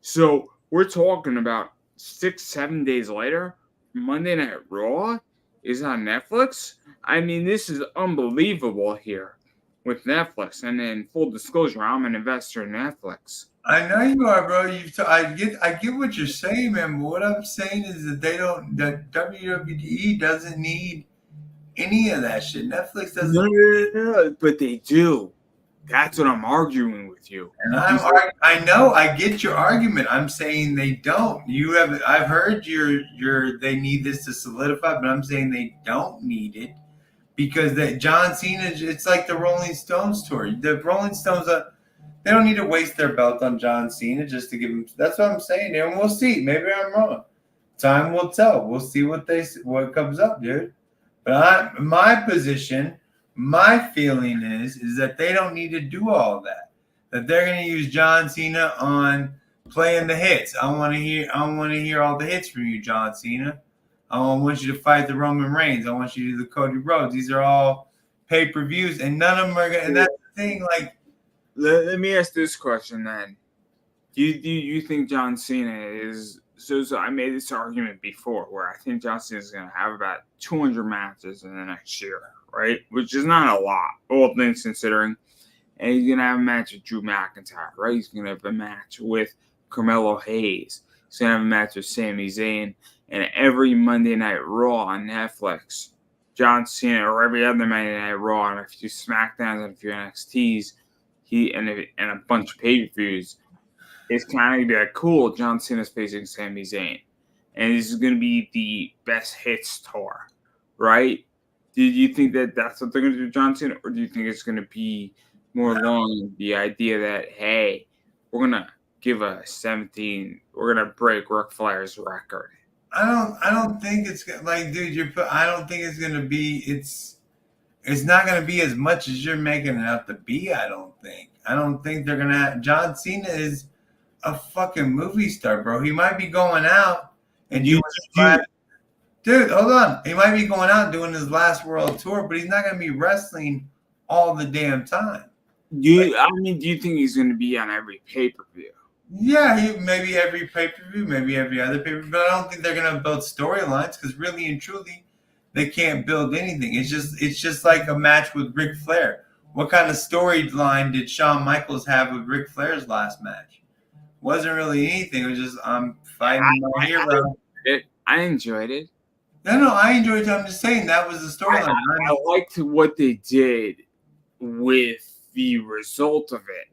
So we're talking about 6-7 days later, Monday Night Raw is on Netflix. I mean, this is unbelievable here with Netflix. And in full disclosure, I'm an investor in Netflix. I know you are, bro. I get what you're saying, man. But what I'm saying is that that WWE doesn't need any of that shit. Netflix doesn't. No, but they do. That's what I'm arguing with you. And I know, I get your argument. I'm saying they don't. I've heard they need this to solidify, but I'm saying they don't need it because John Cena, it's like the Rolling Stones tour. The Rolling Stones, they don't need to waste their belt on John Cena just to give him. That's what I'm saying, and we'll see. Maybe I'm wrong. Time will tell. We'll see what comes up, dude. But my position. My feeling is that they don't need to do all that. That they're going to use John Cena on playing the hits. I want to hear all the hits from you, John Cena. I want you to fight the Roman Reigns. I want you to do the Cody Rhodes. These are all pay-per-views, and none of them are going. And that's the thing. Like, let me ask this question then: Do you think John Cena is? So I made this argument before, where I think John Cena is going to have about 200 matches in the next year. Right, which is not a lot, all things considering. And he's gonna have a match with Drew McIntyre, right? He's gonna have a match with Carmelo Hayes. He's gonna have a match with Sami Zayn. And every Monday Night Raw on Netflix, John Cena, or every other Monday Night Raw, and a few SmackDowns and a few NXTs, and a bunch of pay-per-views, it's kind of gonna be like, cool. John Cena's facing Sami Zayn, and this is gonna be the best hits tour, right? Do you think that that's what they're going to do, John Cena, or do you think it's going to be more along the idea that, hey, we're going to give a 17, we're going to break Ric Flair's record? I don't think it's like, dude, I don't think it's going to be. It's not going to be as much as you're making it out to be. I don't think they're going to. John Cena is a fucking movie star, bro. He might be going out and Dude, hold on. He might be going out doing his last world tour, but he's not going to be wrestling all the damn time. Do you think he's going to be on every pay-per-view? Yeah, maybe every pay-per-view, maybe every other pay-per-view, but I don't think they're going to build storylines because really and truly, they can't build anything. It's just like a match with Ric Flair. What kind of storyline did Shawn Michaels have with Ric Flair's last match? Wasn't really anything. It was just, I'm fighting my hero. I enjoyed it. No, I enjoyed it. I'm just saying that was the storyline. I liked what they did with the result of it.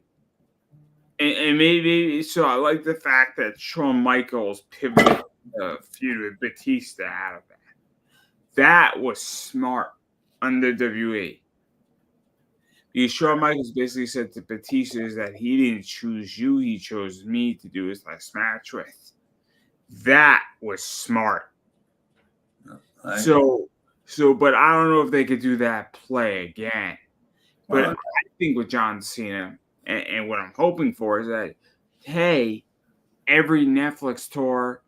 And maybe so I like the fact that Shawn Michaels pivoted the feud with Batista out of that. That was smart under WWE. Because Shawn Michaels basically said to Batista is that he didn't choose you, he chose me to do his last match with. That was smart. So, but I don't know if they could do that play again. But I think with John Cena, and what I'm hoping for is that, hey, every Netflix tour,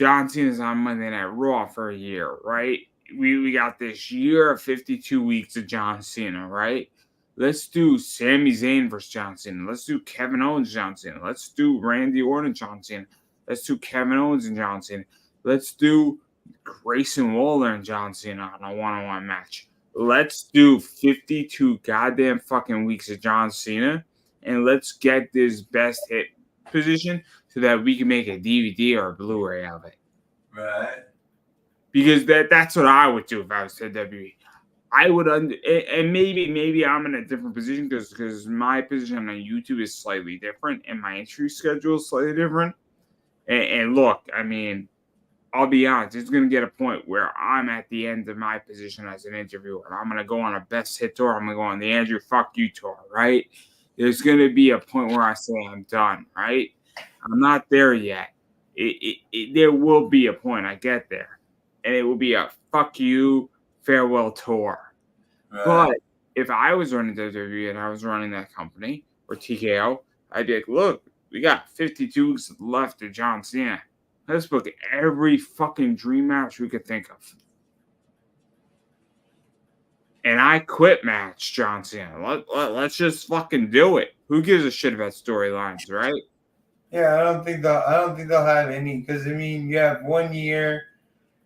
John Cena's on Monday Night Raw for a year, right? We got this year of 52 weeks of John Cena, right? Let's do Sami Zayn versus John Cena. Let's do Kevin Owens, John Cena. Let's do Randy Orton, John Cena. Let's do Kevin Owens and John Cena. Let's do Grayson Waller and John Cena on a one-on-one match. Let's do 52 goddamn fucking weeks of John Cena, and let's get this best hit position so that we can make a DVD or a Blu-ray of it. Right. Because that's what I would do if I was WWE. I would and maybe I'm in a different position because my position on YouTube is slightly different and my entry schedule is slightly different. And look, I mean, I'll be honest, it's going to get a point where I'm at the end of my position as an interviewer. And I'm going to go on a best hit tour. I'm going to go on the Andrew Fuck You tour, right? There's going to be a point where I say I'm done, right? I'm not there yet. There will be a point I get there. And it will be a fuck you farewell tour. Right. But if I was running WWE and I was running that company or TKO, I'd be like, look, we got 52 weeks left of John Cena. Let's book every fucking dream match we could think of. And I quit match John Cena. Let's just fucking do it. Who gives a shit about storylines, right? Yeah, I don't think they'll have any, because I mean you have 1 year.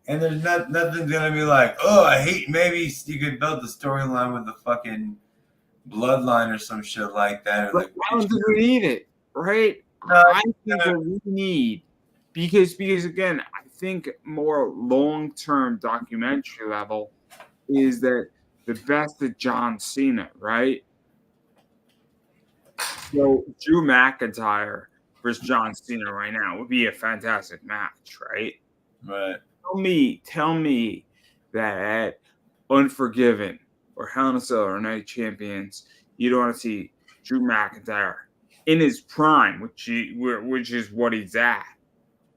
And there's nothing's gonna be like, oh, I hate. Maybe you could build the storyline with the fucking bloodline or some shit like that. But I don't think we need it, right? I think what we need, because again, I think more long-term documentary level is that the best of John Cena, right? So Drew McIntyre versus John Cena right now would be a fantastic match, right? Right. Tell me that at Unforgiven or Hell in a Cell or Night of Champions, you don't want to see Drew McIntyre in his prime, which is what he's at,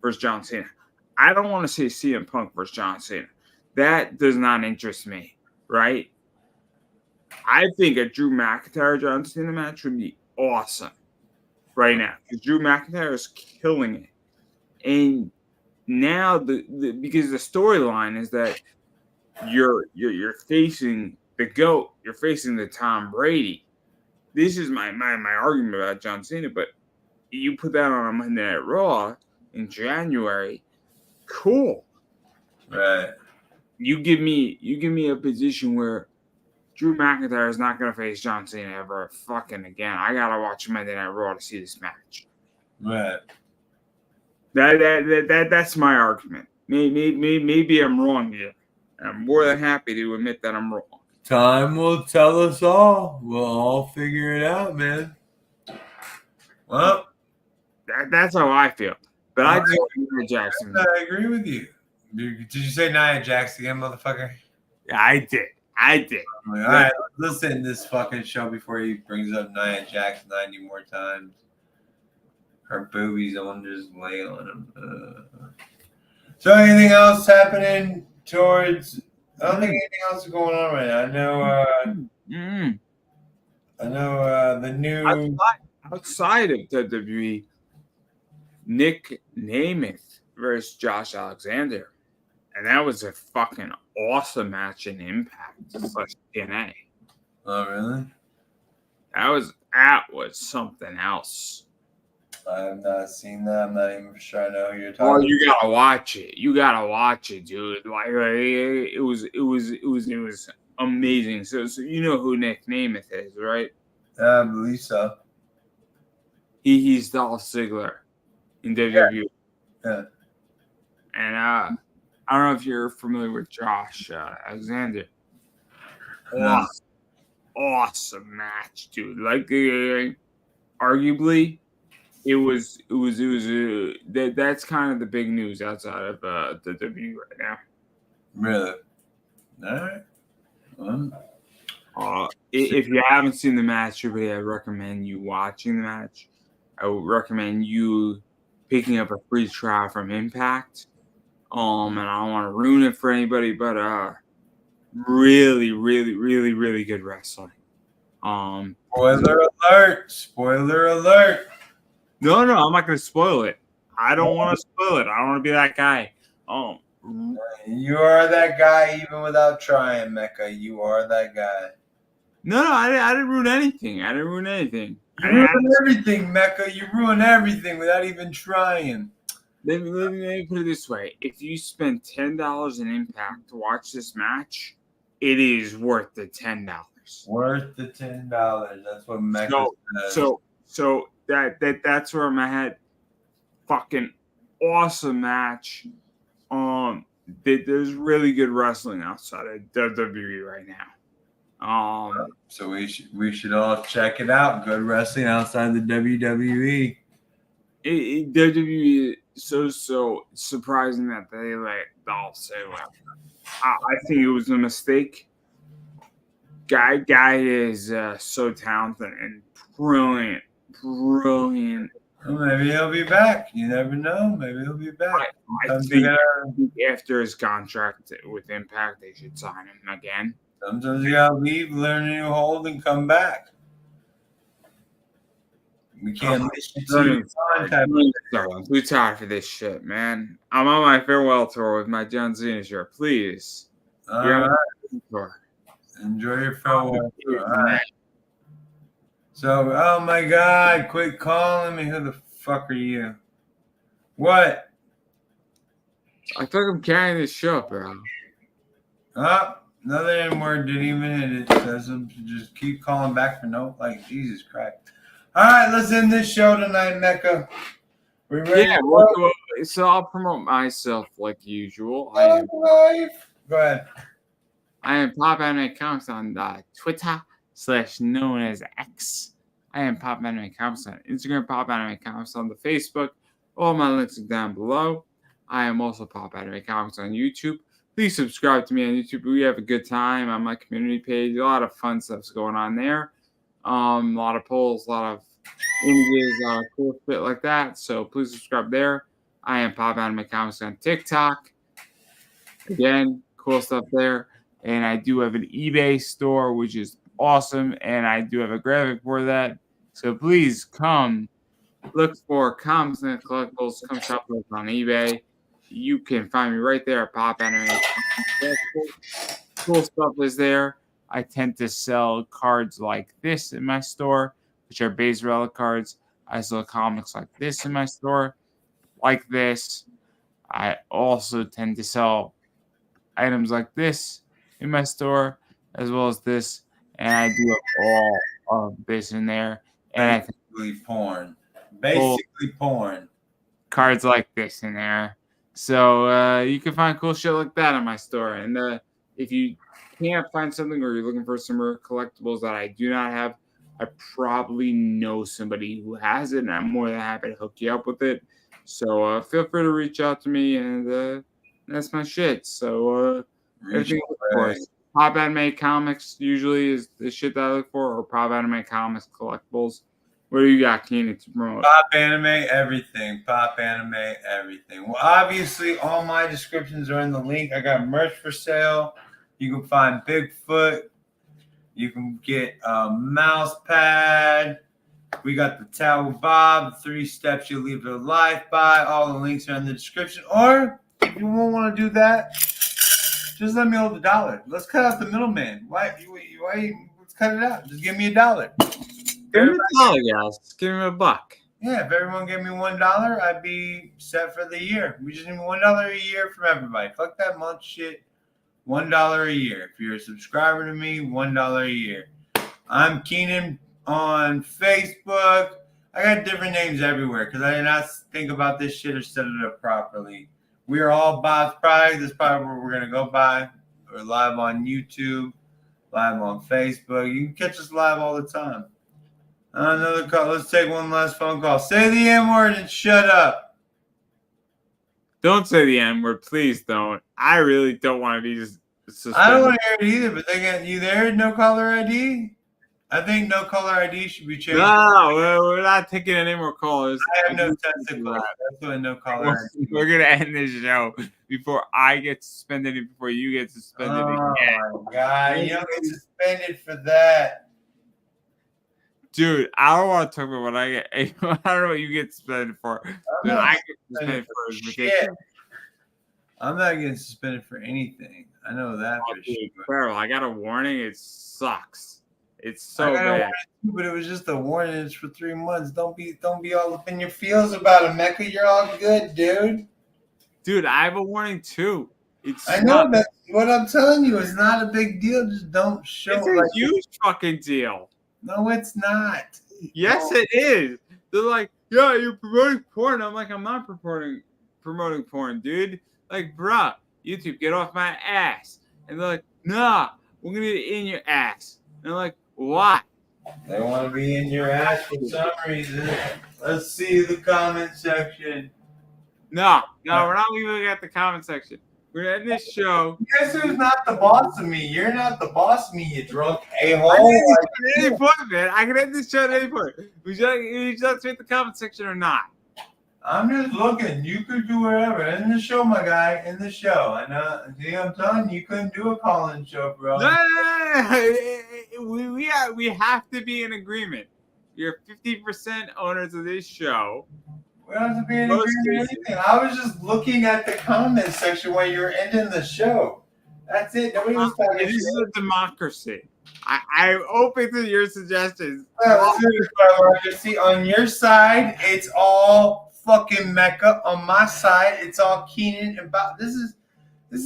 versus John Cena. I don't want to see CM Punk versus John Cena. That does not interest me, right? I think a Drew McIntyre John Cena match would be awesome right now because Drew McIntyre is killing it, and now because the storyline is that you're facing the GOAT, you're facing the Tom Brady. This is my argument about John Cena, but you put that on a Monday Night Raw in January, cool. Right. You give me a position where Drew McIntyre is not gonna face John Cena ever fucking again. I gotta watch Monday Night Raw to see this match. Right. That's my argument. Maybe I'm wrong here. I'm more than happy to admit that I'm wrong. Time will tell us all. We'll all figure it out, man. Well, that's how I feel. But I just Nia Jackson. I agree with you. Did you say Nia Jax again, motherfucker? Yeah, I did. All right, let's end this fucking show before he brings up Nia Jax 90 more times. Her boobies, I want to just lay on them. So anything else happening towards... I don't think anything else is going on right now. I know the new... Outside of WWE, Nick Nemeth versus Josh Alexander. And that was a fucking awesome match in Impact / TNA. Oh, really? That was something else. I have not seen that. I'm not even sure I know who you're talking about. Oh, you gotta watch it. You gotta watch it, dude. Like it was amazing. So you know who Nick Nemeth is, right? Yeah, I believe so. He's Dolph Ziggler in WWE. Yeah. And I don't know if you're familiar with Josh Alexander. Awesome match, dude. Like arguably. That's kind of the big news outside of the WWE right now. Really? All right. If you haven't seen the match, everybody, I recommend you watching the match. I would recommend you picking up a free trial from Impact. And I don't want to ruin it for anybody, but really, really, really, really good wrestling. Spoiler alert! Spoiler alert! No, I'm not going to spoil it. I don't want to spoil it. I don't want to be that guy. You are that guy even without trying, Mecca. You are that guy. No, I didn't ruin anything. I didn't ruin anything. You ruin everything, Mecca. You ruin everything without even trying. Let me put it this way. If you spend $10 in Impact to watch this match, it is worth the $10. Worth the $10. That's what Mecca says. So that's where I'm at. Fucking awesome match. There's really good wrestling outside of WWE right now. So we should all check it out. Good wrestling outside the WWE. WWE is so surprising that they all say I think it was a mistake. Guy is so talented and brilliant. Well, maybe he'll be back. You never know. Maybe he'll be back. I think after his contract with Impact, they should sign him again. Sometimes you gotta leave, learn a new hold, and come back. We can't miss you too. I'm too tired for this shit, man. I'm on my farewell tour with my John Cena shirt. Please. All right. Enjoy your farewell tour. All right. So, oh my God, quit calling me. Who the fuck are you? What? I think I'm carrying this show, bro. Oh, another N word didn't even hit it. Says him to just keep calling back for no, like, Jesus Christ. All right, let's end this show tonight, Mecca. We ready? Yeah, well, so I'll promote myself like usual. Go ahead. I am Pop Anime Comics on Twitter / known as X. I am Pop Anime Comics on Instagram, Pop Anime Comics on the Facebook. All my links are down below. I am also Pop Anime Comics on YouTube. Please subscribe to me on YouTube. We have a good time on my community page. A lot of fun stuff's going on there. A lot of polls, a lot of images, a lot of cool shit like that. So please subscribe there. I am Pop Anime Comics on TikTok. Again, cool stuff there. And I do have an eBay store, which is awesome. And I do have a graphic for that. So please come look for comics and collectibles. Come shop with us on eBay. You can find me right there at Pop Anime. Cool stuff is there. I tend to sell cards like this in my store, which are base relic cards. I sell comics like this in my store, like this. I also tend to sell items like this in my store, as well as this. And I do have all of this in there. And Basically porn. Basically porn. Cards like this in there. So you can find cool shit like that in my store. And if you can't find something or you're looking for some rare collectibles that I do not have, I probably know somebody who has it, and I'm more than happy to hook you up with it. So feel free to reach out to me, and that's my shit. So everything of course. Pop Anime Comics usually is the shit that I look for, or Pop Anime Comics collectibles. What do you got, Keenan, to promote? Pop Anime everything. Pop Anime everything. Well, obviously, all my descriptions are in the link. I got merch for sale. You can find Bigfoot. You can get a mouse pad. We got the TAO of BOB, 3 steps you live your life by. All the links are in the description. Or if you won't want to do that, just let me hold $1. Let's cut out the middleman. Why? Let's cut it out. Just give me $1. Give me $1, guys. Give me $1. Yeah, if everyone gave me $1, I'd be set for the year. We just need $1 a year from everybody. Fuck that month shit. $1 a year. If you're a subscriber to me, $1 a year. I'm Keenan on Facebook. I got different names everywhere because I did not think about this shit or set it up properly. We are all Bob's Pride. This is probably where we're going to go by. We're live on YouTube, live on Facebook. You can catch us live all the time. Another call. Let's take one last phone call. Say the N word and shut up. Don't say the N word, please don't. I really don't want to be just suspended. I don't want to hear it either, but they got you there. No caller ID. I think no caller ID should be changed. No, we're not taking any more callers. I have no testicles. That's why no caller ID. We're gonna end this show before I get suspended and before you get suspended again. Oh my God, you don't get suspended for that. Dude, I don't want to talk about what I get. I don't know what you get suspended for. Dude, not I get suspended suspended for shit. ridiculous. I'm not getting suspended for anything. I know that Oh, for dude, sure. terrible. I got a warning. It sucks. It's I so got a bad. warning too, but it was just a warning. It's for 3 months. Don't be all up in your feels about it, Mecca. You're all good, dude. Dude, I have a warning too. It's I know that's what I'm telling you. It's not a big deal. Just don't show. It's a huge fucking deal. No, it's not. Yes, it is. They're like, yeah, you're promoting porn. I'm like, I'm not promoting porn, dude. Like, bruh, YouTube, get off my ass. And they're like, nah, we're gonna get in your ass. And I'm like, why? They want to be in your ass for some reason. Let's see the comment section. No, we're not leaving at the comment section. We're gonna end this show. Guess who's not the boss of me? You're not the boss of me, you drunk a-hole. I can end this show at any point, man. I can end this show at any point. Would you like to hit the comment section or not? I'm just looking. You could do whatever. In the show, my guy. In the show. I know. See, I'm telling you, you couldn't do a call-in show, bro. No. We have to be in agreement. You're 50% owners of this show. We don't have to be in agreement with anything. I was just looking at the comment section when you were ending the show. That's it. Nobody was talking This shit. is a democracy. I'm open to your suggestions. This is democracy. On your side, it's all fucking Mecca. On my side, it's all Keenan and Bob. This is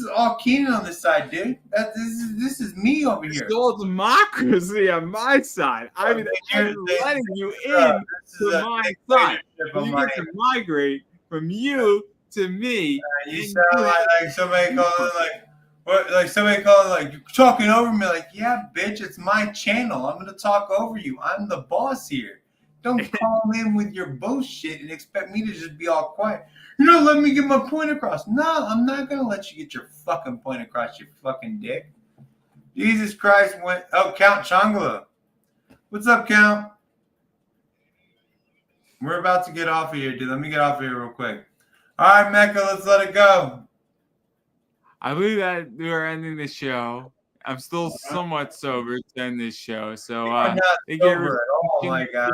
all Keenan on this side, dude. This is me over here. It's all democracy on my side. I mean, I'm letting you in to my side. You get to migrate from you to me. You sound like somebody calling like you're talking over me. Like, yeah, bitch, it's my channel. I'm gonna talk over you. I'm the boss here. Don't call in with your bullshit and expect me to just be all quiet. You know, let me get my point across. No, I'm not gonna let you get your fucking point across, you fucking dick. Jesus Christ, Count Changala. What's up, Count? We're about to get off of here, dude. Let me get off of here real quick. All right, Mecca, let's let it go. I believe that we are ending the show. I'm still somewhat sober to end this show, so I'm not sober at all, my guy.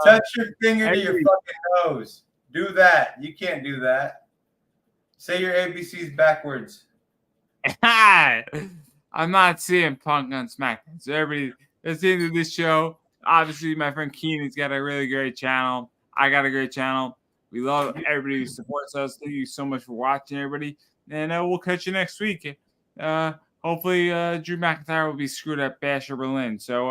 Touch your finger to your fucking nose. Do that. You can't do that. Say your ABCs backwards. I'm not seeing Punk on SmackDown. So everybody, that's the end of this show. Obviously, my friend Keenan's got a really great channel. I got a great channel. We love everybody who supports us. Thank you so much for watching, everybody. And we'll catch you next week. Hopefully, Drew McIntyre will be screwed at Bash or Berlin. So